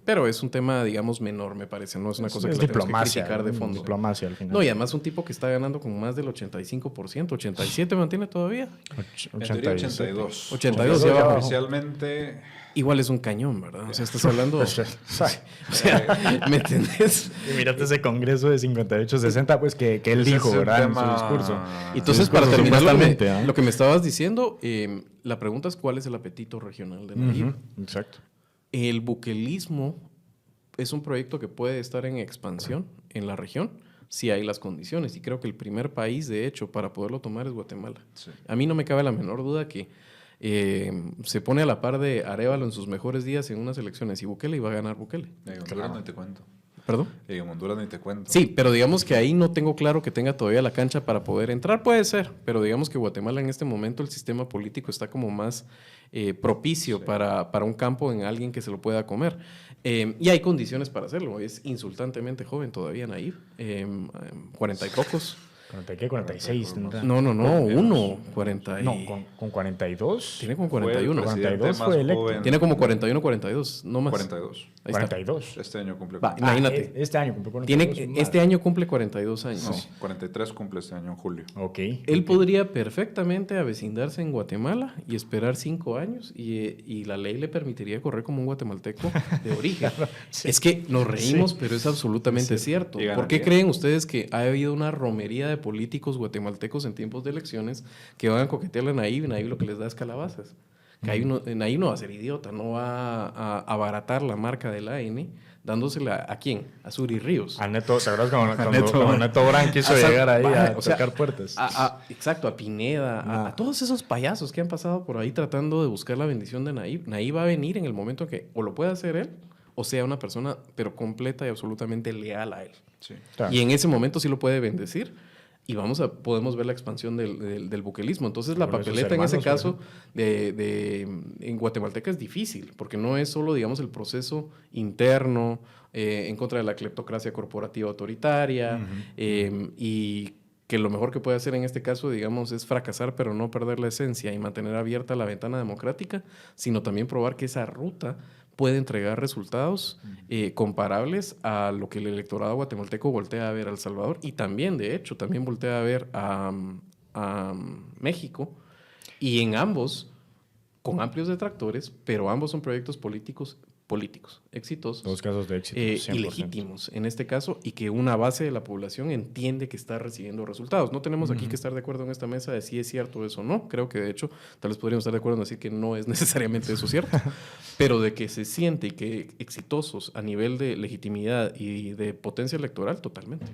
pero es un tema, digamos, menor, me parece. No es una cosa que tenemos que criticar de fondo. Diplomacia al final. No, y además un tipo que está ganando con más del 85%. ¿87 mantiene todavía? 82. 82 ya va. Oficialmente... Igual es un cañón, ¿verdad? O sea, estás hablando... o sea, ¿me entendés? Y mírate ese congreso de 58-60, pues, que él dijo, ¿verdad? En su discurso. Entonces, para terminar lo que me estabas diciendo, la pregunta es ¿cuál es el apetito regional de Nayib? Exacto. El buquelismo es un proyecto que puede estar en expansión en la región si hay las condiciones. Y creo que el primer país, de hecho, para poderlo tomar es Guatemala. Sí. A mí no me cabe la menor duda que se pone a la par de Arévalo en sus mejores días en unas elecciones y Bukele, y va a ganar Bukele. Honduras no te cuento. ¿Perdón? En Honduras ni te cuento. Sí, pero digamos que ahí no tengo claro que tenga todavía la cancha para poder entrar. Puede ser, pero digamos que Guatemala en este momento el sistema político está como más propicio para un campo en alguien que se lo pueda comer. Y hay condiciones para hacerlo. Es insultantemente joven todavía Nayib. 40 y pocos. ¿40 qué? ¿46? No, 40 y... No, con 42. Tiene como 41. 42 fue electo. Tiene como 41, 42, no más. 42. 42. Este año cumple 42. Imagínate. Este año cumple 42. Este año cumple 42 años. No, 43 cumple este año en julio. Ok. Él podría perfectamente avecindarse en Guatemala y esperar 5 años y la ley le permitiría correr como un guatemalteco de origen. Sí. Es que nos reímos, pero es absolutamente cierto. ¿Por qué creen ustedes que ha habido una romería de políticos guatemaltecos en tiempos de elecciones que van a coquetearle a Nayib y Nayib lo que les da es calabazas? Nayib no va a ser idiota, no va a abaratar la marca de la AN dándosela ¿a quién? A Suri Ríos. A Neto, ¿se acuerdas cuando Neto Brand quiso llegar ahí a tocar puertas? Exacto, a Pineda, a todos esos payasos que han pasado por ahí tratando de buscar la bendición de Nayib. Nayib va a venir en el momento que o lo pueda hacer él o sea una persona pero completa y absolutamente leal a él. Sí, claro. Y en ese momento sí lo puede bendecir. Y podemos ver la expansión del buquelismo. Entonces, la papeleta en ese caso en guatemalteca es difícil, porque no es solo, digamos, el proceso interno en contra de la cleptocracia corporativa autoritaria, y que lo mejor que puede hacer en este caso, digamos, es fracasar, pero no perder la esencia y mantener abierta la ventana democrática, sino también probar que esa ruta puede entregar resultados comparables a lo que el electorado guatemalteco voltea a ver a El Salvador y también, de hecho, también voltea a ver a México, y en ambos, con amplios detractores, pero ambos son proyectos políticos exitosos. Dos casos de éxito, y legítimos en este caso, y que una base de la población entiende que está recibiendo resultados. No tenemos aquí que estar de acuerdo en esta mesa de si es cierto eso o no. Creo que de hecho tal vez podríamos estar de acuerdo en decir que no es necesariamente eso cierto, pero de que se siente y que exitosos a nivel de legitimidad y de potencia electoral, totalmente.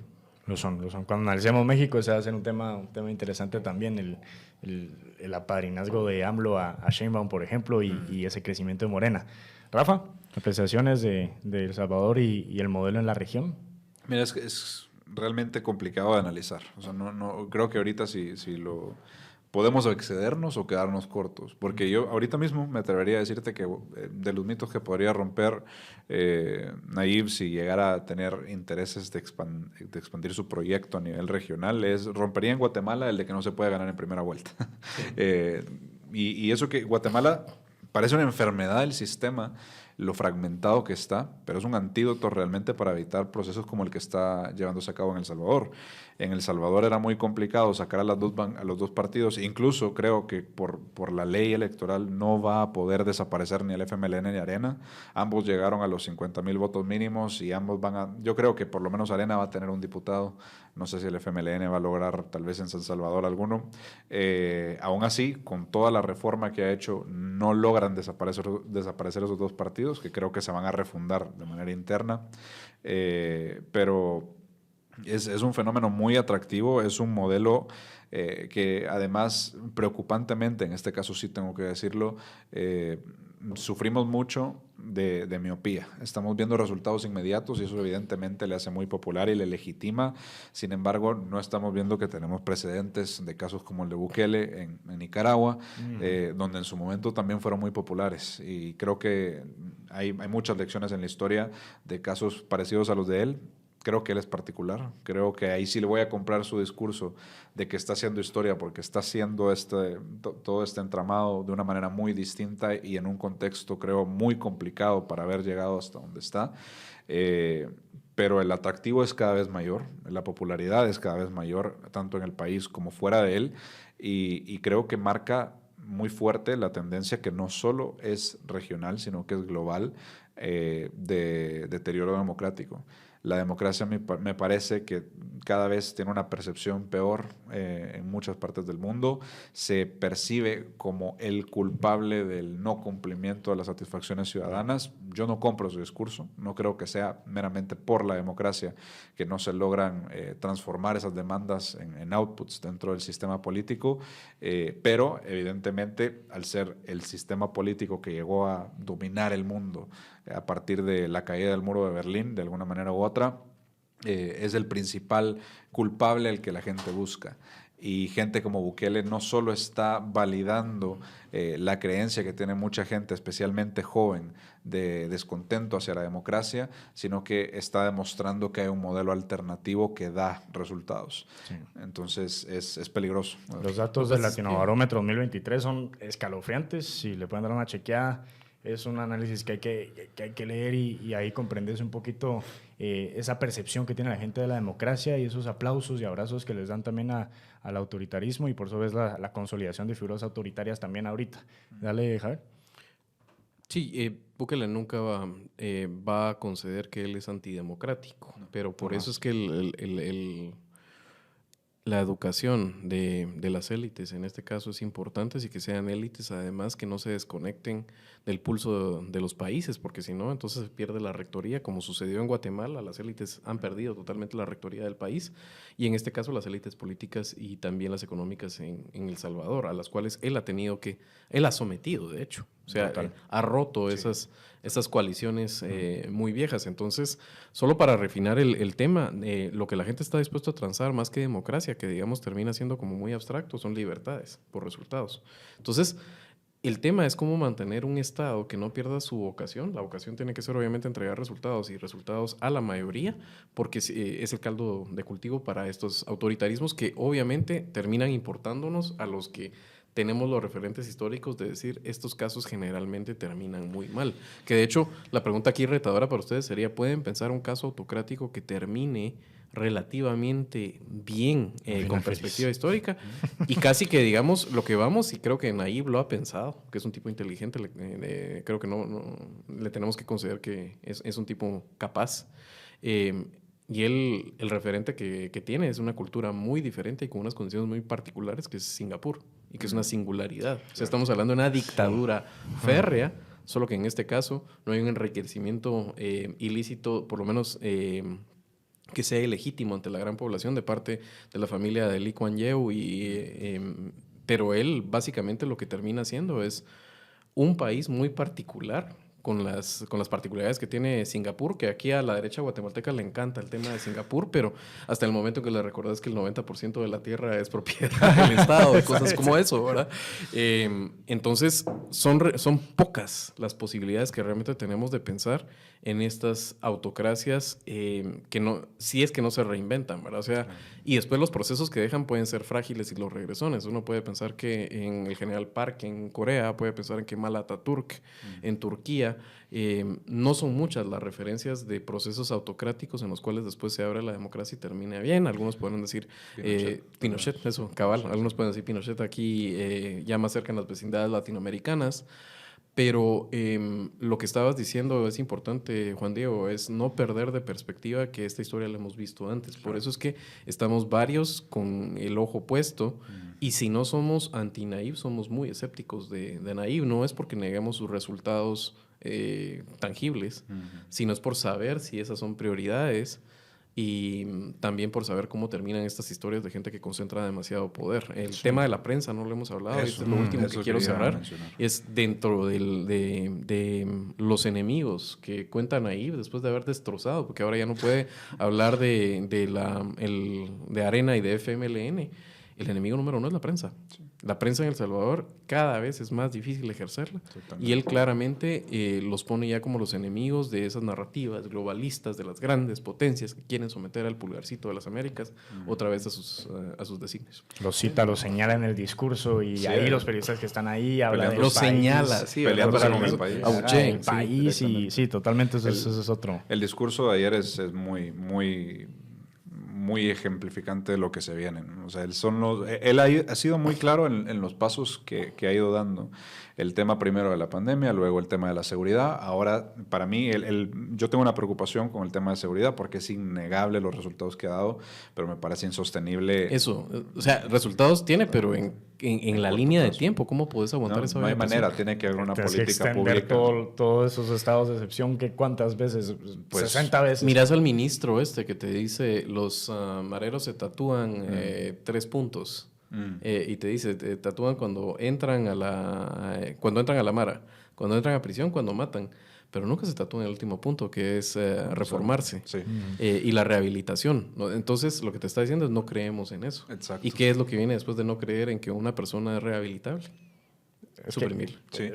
Lo son. Cuando analicemos México, ese va a ser un tema interesante también, el apadrinazgo de AMLO a Sheinbaum, por ejemplo, y ese crecimiento de Morena. Rafa, apreciaciones de El Salvador y el modelo en la región. Mira, es realmente complicado de analizar. O sea, no creo que ahorita si lo podemos excedernos o quedarnos cortos. Porque yo ahorita mismo me atrevería a decirte que de los mitos que podría romper Nayib si llegara a tener intereses de expandir su proyecto a nivel regional, rompería en Guatemala el de que no se puede ganar en primera vuelta. Sí. Y eso que Guatemala parece una enfermedad del sistema lo fragmentado que está, pero es un antídoto realmente para evitar procesos como el que está llevándose a cabo en El Salvador. En El Salvador era muy complicado sacar a los dos partidos, incluso creo que por la ley electoral no va a poder desaparecer ni el FMLN ni Arena. Ambos llegaron a los 50,000 votos mínimos y ambos yo creo que por lo menos Arena va a tener un diputado, no sé si el FMLN va a lograr tal vez en San Salvador alguno. Aún así, con toda la reforma que ha hecho, no logran desaparecer esos dos partidos, que creo que se van a refundar de manera interna. Pero es un fenómeno muy atractivo, es un modelo que además, preocupantemente, en este caso sí tengo que decirlo, sufrimos mucho de miopía. Estamos viendo resultados inmediatos y eso evidentemente le hace muy popular y le legitima. Sin embargo, no estamos viendo que tenemos precedentes de casos como el de Bukele en Nicaragua, donde en su momento también fueron muy populares. Y creo que hay muchas lecciones en la historia de casos parecidos a los de él. Creo que él es particular, creo que ahí sí le voy a comprar su discurso de que está haciendo historia porque está haciendo todo este entramado de una manera muy distinta y en un contexto creo muy complicado para haber llegado hasta donde está, pero el atractivo es cada vez mayor, la popularidad es cada vez mayor, tanto en el país como fuera de él, y creo que marca muy fuerte la tendencia que no solo es regional, sino que es global, de deterioro democrático. La democracia me parece que cada vez tiene una percepción peor en muchas partes del mundo. Se percibe como el culpable del no cumplimiento de las satisfacciones ciudadanas. Yo no compro su discurso. No creo que sea meramente por la democracia que no se logran transformar esas demandas en outputs dentro del sistema político. Pero evidentemente, al ser el sistema político que llegó a dominar el mundo a partir de la caída del muro de Berlín, de alguna manera u otra, es el principal culpable al que la gente busca. Y gente como Bukele no solo está validando la creencia que tiene mucha gente, especialmente joven, de descontento hacia la democracia, sino que está demostrando que hay un modelo alternativo que da resultados. Sí. Entonces es peligroso. Los datos del Latinobarómetro 2023 son escalofriantes. Si le pueden dar una chequeada, es un análisis que hay que leer y ahí comprendes un poquito esa percepción que tiene la gente de la democracia y esos aplausos y abrazos que les dan también al autoritarismo, y por eso ves la consolidación de figuras autoritarias también ahorita. Dale, Javier. Sí, Bukele nunca va a conceder que él es antidemocrático, pero por eso es que la educación de las élites, en este caso, es importante, y que sean élites, además, que no se desconecten del pulso de los países, porque si no, entonces se pierde la rectoría, como sucedió en Guatemala. Las élites han perdido totalmente la rectoría del país, y en este caso las élites políticas y también las económicas en El Salvador, a las cuales él ha sometido, de hecho. O sea, ha roto esas coaliciones muy viejas. Entonces, solo para refinar el tema, lo que la gente está dispuesto a transar, más que democracia, que digamos termina siendo como muy abstracto, son libertades por resultados. Entonces, el tema es cómo mantener un Estado que no pierda su vocación. La vocación tiene que ser, obviamente, entregar resultados, y resultados a la mayoría, porque es el caldo de cultivo para estos autoritarismos que obviamente terminan importándonos a los que tenemos los referentes históricos de decir estos casos generalmente terminan muy mal. Que de hecho, la pregunta aquí retadora para ustedes sería, ¿pueden pensar un caso autocrático que termine relativamente bien con perspectiva histórica? Y casi que digamos lo que vamos, y creo que Nayib lo ha pensado, que es un tipo inteligente, creo que no le tenemos que considerar que es un tipo capaz. Y él, el referente que tiene es una cultura muy diferente y con unas condiciones muy particulares, que es Singapur, y que es una singularidad. O sea, estamos hablando de una dictadura férrea, solo que en este caso no hay un enriquecimiento ilícito, por lo menos que sea ilegítimo ante la gran población de parte de la familia de Lee Kuan Yew, pero él básicamente lo que termina haciendo es un país muy particular, con las particularidades que tiene Singapur, que aquí a la derecha guatemalteca le encanta el tema de Singapur, pero hasta el momento que le recordás que el 90% de la tierra es propiedad del Estado y cosas como eso, ¿verdad? Entonces, son pocas las posibilidades que realmente tenemos de pensar en estas autocracias que no, si es que no se reinventan, ¿verdad? O sea, y después los procesos que dejan pueden ser frágiles y los regresones. Uno puede pensar que en el general Park en Corea, puede pensar en Kemal Atatürk en Turquía, decía, no son muchas las referencias de procesos autocráticos en los cuales después se abre la democracia y termina bien. Algunos pueden decir Pinochet, eso, cabal. Algunos pueden decir Pinochet aquí, ya más cerca en las vecindades latinoamericanas. Pero lo que estabas diciendo es importante, Juan Diego, es no perder de perspectiva que esta historia la hemos visto antes. Por eso es que estamos varios con el ojo puesto y si no somos anti-Nayib, somos muy escépticos de Nayib. No es porque neguemos sus resultados tangibles, sino es por saber si esas son prioridades y también por saber cómo terminan estas historias de gente que concentra demasiado poder. El tema de la prensa no lo hemos hablado, eso, es lo último que quiero cerrar. Mencionar. Es dentro de los enemigos que cuenta Nayib después de haber destrozado, porque ahora ya no puede hablar de Arena y de FMLN. El enemigo número uno es la prensa. Sí. La prensa en El Salvador cada vez es más difícil ejercerla. Totalmente. Y él claramente los pone ya como los enemigos de esas narrativas globalistas de las grandes potencias que quieren someter al pulgarcito de las Américas otra vez a sus designios. Los cita, los señala en el discurso y ahí los periodistas que están ahí hablan de los señala, sí, peleándose con el país. El país y sí, totalmente eso es otro. El discurso de ayer es muy ejemplificante de lo que se viene. O sea, él ha sido muy claro en los pasos que ha ido dando. El tema primero de la pandemia, luego el tema de la seguridad. Ahora, para mí, yo tengo una preocupación con el tema de seguridad porque es innegable los resultados que ha dado, pero me parece insostenible. Eso, o sea, resultados tiene, pero en la línea de tiempo, ¿cómo puedes aguantar esa No hay manera, tiene que haber una política pública. Todos esos estados de excepción, que ¿cuántas veces? Pues 60 veces. Miras al ministro que te dice, los mareros se tatúan 3 puntos. Y te dice, te tatúan cuando entran a la mara, cuando entran a prisión, cuando matan, pero nunca se tatúan en el último punto, que es reformarse. Sí. Y la rehabilitación, ¿no? Entonces, lo que te está diciendo es no creemos en eso. Exacto. ¿Y qué es lo que viene después de no creer en que una persona es rehabilitable? Suprimirlo. Sí.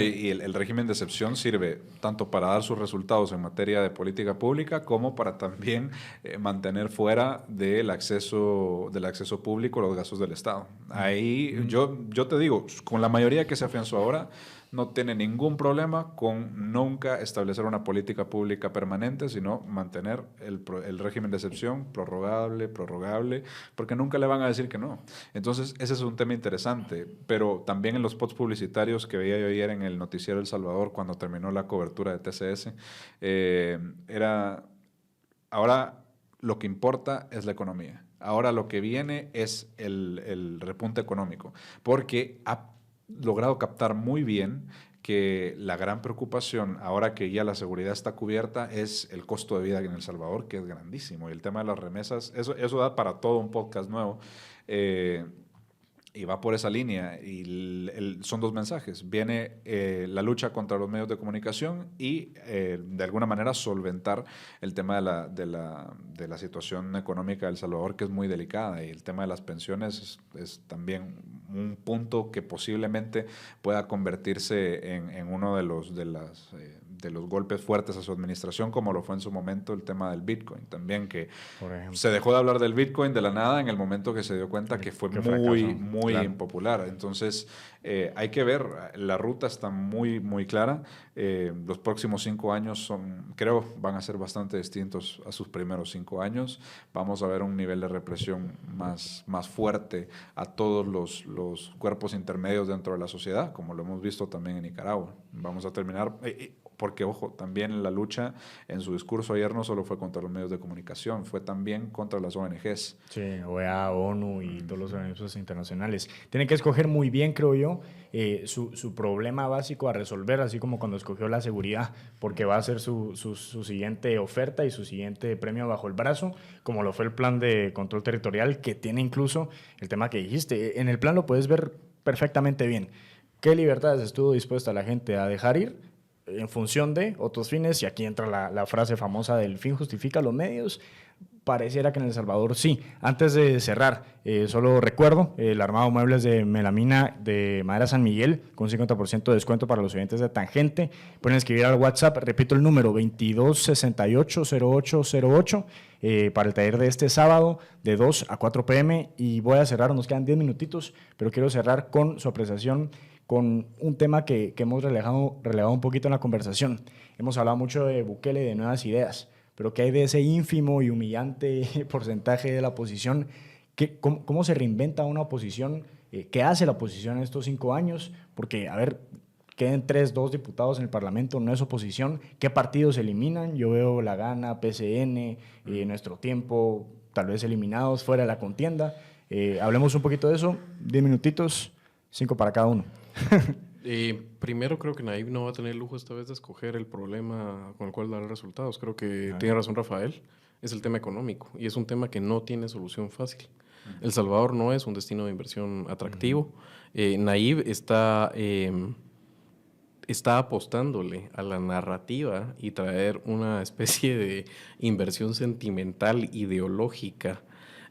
Y el régimen de excepción sirve tanto para dar sus resultados en materia de política pública como para también mantener fuera del acceso público los gastos del Estado. Ahí yo te digo, con la mayoría que se afianzó ahora, no tiene ningún problema con nunca establecer una política pública permanente, sino mantener el régimen de excepción prorrogable, porque nunca le van a decir que no. Entonces, ese es un tema interesante, pero también en los spots publicitarios que veía yo ayer en el noticiero El Salvador cuando terminó la cobertura de TCS, ahora lo que importa es la economía. Ahora lo que viene es el repunte económico, porque ha logrado captar muy bien que la gran preocupación, ahora que ya la seguridad está cubierta, es el costo de vida en El Salvador, que es grandísimo. Y el tema de las remesas, eso da para todo un podcast nuevo. Y va por esa línea. Y son 2 mensajes. Viene la lucha contra los medios de comunicación y, de alguna manera, solventar el tema de la situación económica de El Salvador, que es muy delicada. Y el tema de las pensiones es también un punto que posiblemente pueda convertirse en uno de los golpes fuertes a su administración, como lo fue en su momento el tema del Bitcoin. También que se dejó de hablar del Bitcoin de la nada en el momento que se dio cuenta que fue muy claro, impopular. Entonces, hay que ver, la ruta está muy, muy clara. Los próximos 5 años creo, van a ser bastante distintos a sus primeros 5 años. Vamos a ver un nivel de represión más fuerte a todos los cuerpos intermedios dentro de la sociedad, como lo hemos visto también en Nicaragua. Vamos a terminar... Porque, ojo, también la lucha en su discurso ayer no solo fue contra los medios de comunicación, fue también contra las ONGs. Sí, OEA, ONU y todos los organismos internacionales. Tienen que escoger muy bien, creo yo, su problema básico a resolver, así como cuando escogió la seguridad, porque va a ser su siguiente oferta y su siguiente premio bajo el brazo, como lo fue el plan de control territorial, que tiene incluso el tema que dijiste. En el plan lo puedes ver perfectamente bien. ¿Qué libertades estuvo dispuesta la gente a dejar ir en función de otros fines? Y aquí entra la frase famosa del fin justifica los medios. Pareciera que en El Salvador sí. Antes de cerrar, solo recuerdo el armado muebles de melamina de Madera San Miguel con 50% de descuento para los oyentes de Tangente. Pueden escribir al WhatsApp, repito el número, 2268-0808 para el taller de este sábado de 2 a 4 p.m. Y voy a cerrar, nos quedan 10 minutitos, pero quiero cerrar con su apreciación. con un tema que hemos relevado un poquito en la conversación. Hemos hablado mucho de Bukele, de nuevas ideas, pero ¿qué hay de ese ínfimo y humillante porcentaje de la oposición? ¿Cómo se reinventa una oposición? ¿Qué hace la oposición en estos 5 años? Porque, a ver, queden 2 diputados en el Parlamento, no es oposición. ¿Qué partidos se eliminan? Yo veo La Gana, PCN, Nuestro Tiempo, tal vez eliminados fuera de la contienda. Hablemos un poquito de eso, 10 minutitos, 5 para cada uno. Primero creo que Nayib no va a tener lujo esta vez de escoger el problema con el cual dar resultados. Creo que tiene razón Rafael, es el tema económico y es un tema que no tiene solución fácil. El Salvador no es un destino de inversión atractivo. Nayib está apostándole a la narrativa y traer una especie de inversión sentimental, ideológica.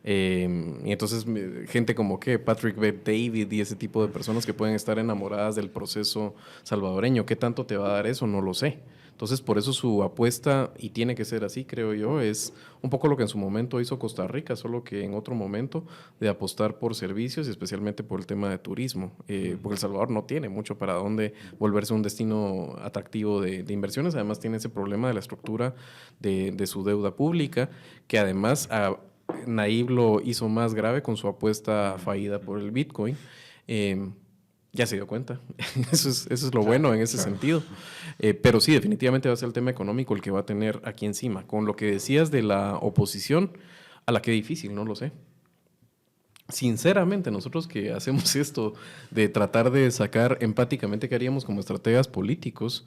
Y entonces gente como que Patrick Bet-David y ese tipo de personas que pueden estar enamoradas del proceso salvadoreño, ¿qué tanto te va a dar eso? No lo sé. Entonces por eso su apuesta, y tiene que ser así creo yo, es un poco lo que en su momento hizo Costa Rica, solo que en otro momento de apostar por servicios y especialmente por el tema de turismo, porque El Salvador no tiene mucho para dónde volverse un destino atractivo de inversiones. Además tiene ese problema de la estructura de su deuda pública, que además Nayib lo hizo más grave con su apuesta fallida por el Bitcoin. Ya se dio cuenta. Eso es lo bueno en ese sentido. Pero sí, definitivamente va a ser el tema económico el que va a tener aquí encima. Con lo que decías de la oposición, a la que difícil, no lo sé. Sinceramente, nosotros que hacemos esto de tratar de sacar empáticamente qué haríamos como estrategas políticos,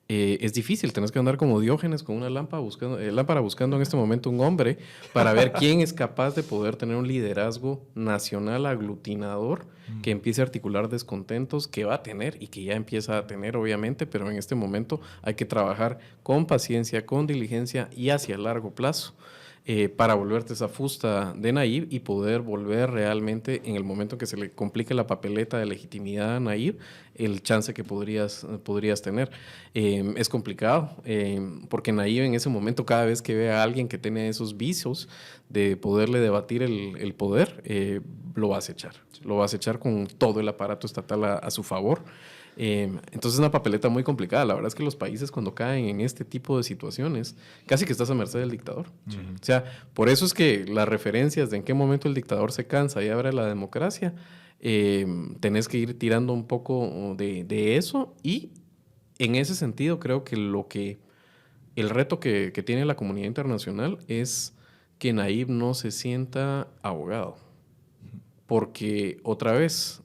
es difícil. Tenés que andar como Diógenes con una lámpara buscando en este momento un hombre para ver quién es capaz de poder tener un liderazgo nacional aglutinador que empiece a articular descontentos que va a tener y que ya empieza a tener, obviamente, pero en este momento hay que trabajar con paciencia, con diligencia y hacia largo plazo. Para volverte esa fusta de Nayib y poder volver realmente en el momento en que se le complique la papeleta de legitimidad a Nayib, el chance que podrías tener. Es complicado, porque Nayib en ese momento, cada vez que ve a alguien que tiene esos vicios de poderle debatir el poder, lo va a acechar. Lo va a acechar con todo el aparato estatal a su favor. Entonces es una papeleta muy complicada. La verdad es que los países cuando caen en este tipo de situaciones, casi que estás a merced del dictador. O sea, por eso es que las referencias de en qué momento el dictador se cansa y abre la democracia, tenés que ir tirando un poco de eso, y en ese sentido creo que el reto que tiene la comunidad internacional es que Nayib no se sienta abogado, porque otra vez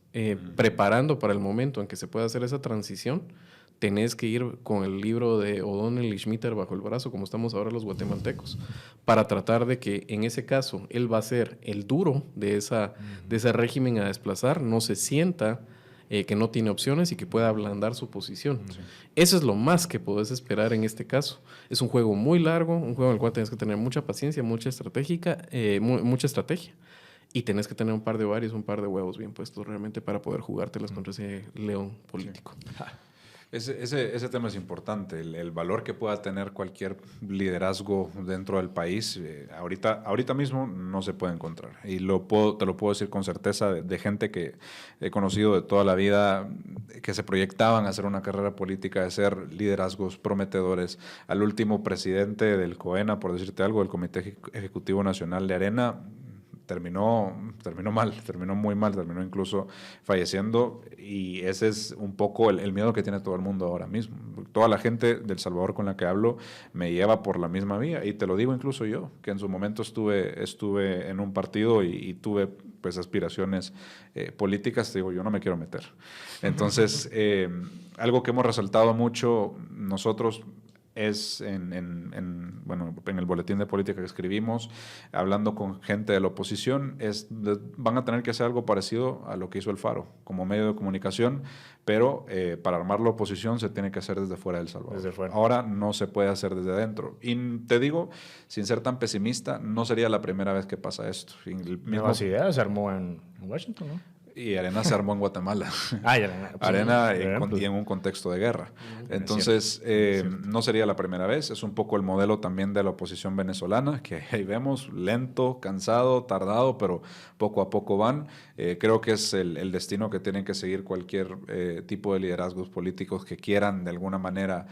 preparando para el momento en que se pueda hacer esa transición, tenés que ir con el libro de O'Donnell y Schmitter bajo el brazo, como estamos ahora los guatemaltecos, para tratar de que en ese caso él va a ser el duro de ese régimen a desplazar, no se sienta que no tiene opciones y que pueda ablandar su posición. Sí. Eso es lo más que podés esperar en este caso. Es un juego muy largo, un juego en el cual tienes que tener mucha paciencia, mucha estrategia, y tenés que tener un par de ovarios, un par de huevos bien puestos realmente para poder jugártelas contra ese león político. Sí. Ese tema es importante, el valor que pueda tener cualquier liderazgo dentro del país. Ahorita mismo no se puede encontrar. Y te lo puedo decir con certeza de gente que he conocido de toda la vida, que se proyectaban a hacer una carrera política, de ser liderazgos prometedores. Al último presidente del COENA, por decirte algo, del Comité Ejecutivo Nacional de Arena, terminó muy mal, terminó incluso falleciendo, y ese es un poco el miedo que tiene todo el mundo ahora mismo. Toda la gente del Salvador con la que hablo me lleva por la misma vía, y te lo digo incluso yo, que en su momento estuve en un partido y tuve pues aspiraciones políticas. Te digo, yo no me quiero meter. Entonces, algo que hemos resaltado mucho nosotros es en el boletín de política que escribimos, hablando con gente de la oposición, van a tener que hacer algo parecido a lo que hizo el Faro como medio de comunicación, pero para armar la oposición se tiene que hacer desde fuera del Salvador. Desde fuera. Ahora no se puede hacer desde adentro. Y te digo, sin ser tan pesimista, no sería la primera vez que pasa esto. Nuevas Ideas se armó en Washington, ¿no? Y Arena se armó en Guatemala. Arena, y en un contexto de guerra. Entonces, no sería la primera vez. Es un poco el modelo también de la oposición venezolana, que ahí vemos, lento, cansado, tardado, pero poco a poco van. Creo que es el destino que tienen que seguir cualquier tipo de liderazgos políticos que quieran de alguna manera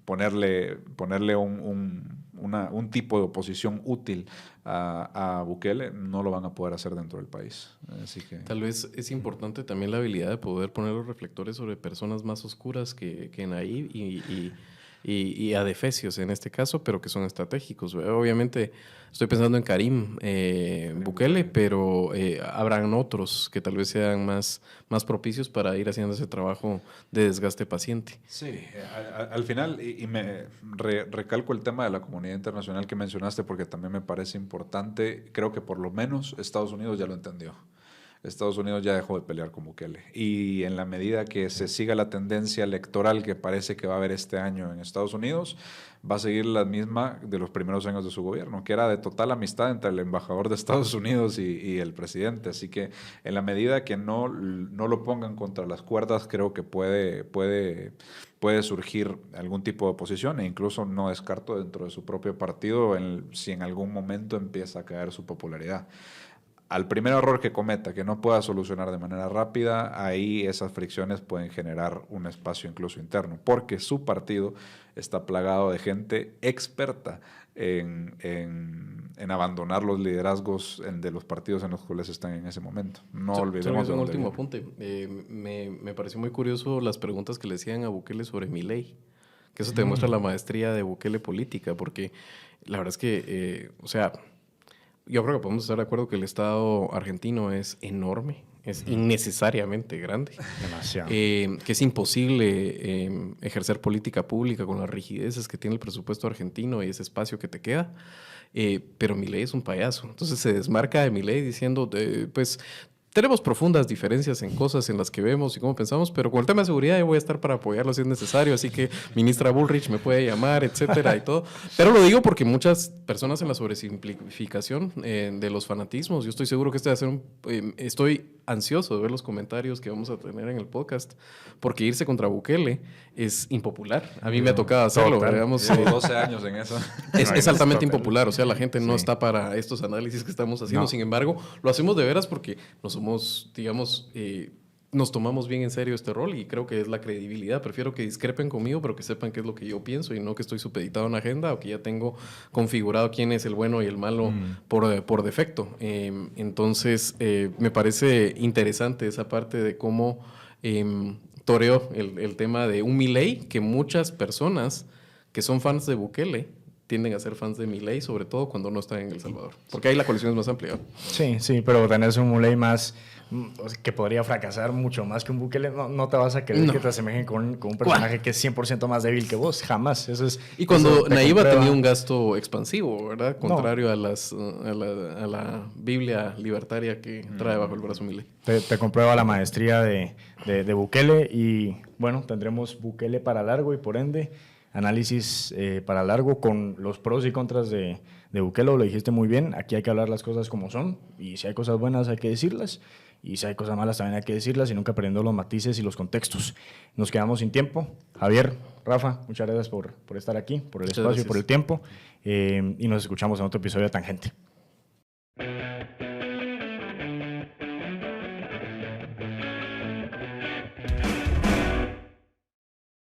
ponerle un tipo de oposición útil a Bukele. No lo van a poder hacer dentro del país. Así que... Tal vez es importante también la habilidad de poder poner los reflectores sobre personas más oscuras que Nayib y adefesios en este caso, pero que son estratégicos. Obviamente estoy pensando en Karim Bukele, pero habrán otros que tal vez sean más propicios para ir haciendo ese trabajo de desgaste paciente. Sí, al final, y me recalco el tema de la comunidad internacional que mencionaste porque también me parece importante. Creo que por lo menos Estados Unidos ya lo entendió. Estados Unidos ya dejó de pelear con Bukele. Y en la medida que se siga la tendencia electoral que parece que va a haber este año en Estados Unidos, va a seguir la misma de los primeros años de su gobierno, que era de total amistad entre el embajador de Estados Unidos y el presidente. Así que en la medida que no lo pongan contra las cuerdas, creo que puede surgir algún tipo de oposición, e incluso no descarto dentro de su propio partido si en algún momento empieza a caer su popularidad. Al primer error que cometa, que no pueda solucionar de manera rápida, ahí esas fricciones pueden generar un espacio incluso interno, porque su partido está plagado de gente experta en abandonar los liderazgos de los partidos en los cuales están en ese momento. No olvidemos. Un último apunte. Me pareció muy curioso las preguntas que le hacían a Bukele sobre Milei, que eso te demuestra la maestría de Bukele política, porque la verdad es que, yo creo que podemos estar de acuerdo que el Estado argentino es enorme, es innecesariamente grande. Demasiado. Que es imposible ejercer política pública con las rigideces que tiene el presupuesto argentino y ese espacio que te queda. Pero Milei es un payaso. Entonces se desmarca de Milei diciendo, pues... Tenemos profundas diferencias en cosas en las que vemos y cómo pensamos, pero con el tema de seguridad yo voy a estar para apoyarlo si es necesario, así que ministra Bullrich me puede llamar, etcétera y todo. Pero lo digo porque muchas personas en la sobresimplificación de los fanatismos, yo estoy seguro que este va a ser estoy ansioso de ver los comentarios que vamos a tener en el podcast, porque irse contra Bukele es impopular. A mí me ha tocado hacerlo, digamos. Llevo 12 años en eso. Es altamente impopular, o sea, la gente no está para estos análisis que estamos haciendo. No. Sin embargo, lo hacemos de veras porque nos tomamos bien en serio este rol y creo que es la credibilidad. Prefiero que discrepen conmigo, pero que sepan qué es lo que yo pienso y no que estoy supeditado a una agenda o que ya tengo configurado quién es el bueno y el malo por defecto. Entonces, me parece interesante esa parte de cómo toreó el tema de un Milei que muchas personas que son fans de Bukele tienden a ser fans de Milei, sobre todo cuando no están en El Salvador. Porque ahí la coalición es más amplia. Sí, pero tenés un Milei más que podría fracasar mucho más que un Bukele. No te vas a querer que te asemejen con un personaje que es 100% más débil que vos. Jamás. Eso es. Y cuando Nayib ha tenido un gasto expansivo, ¿verdad? Contrario a la Biblia libertaria que trae bajo el brazo Milei. Te comprueba la maestría de Bukele y, bueno, tendremos Bukele para largo y, por ende, análisis para largo con los pros y contras de Bukele. Lo dijiste muy bien, aquí hay que hablar las cosas como son y si hay cosas buenas hay que decirlas y si hay cosas malas también hay que decirlas y nunca perdiendo los matices y los contextos. Nos quedamos sin tiempo. Javier, Rafa, muchas gracias por estar aquí, por el espacio y por el tiempo y nos escuchamos en otro episodio de Tangente.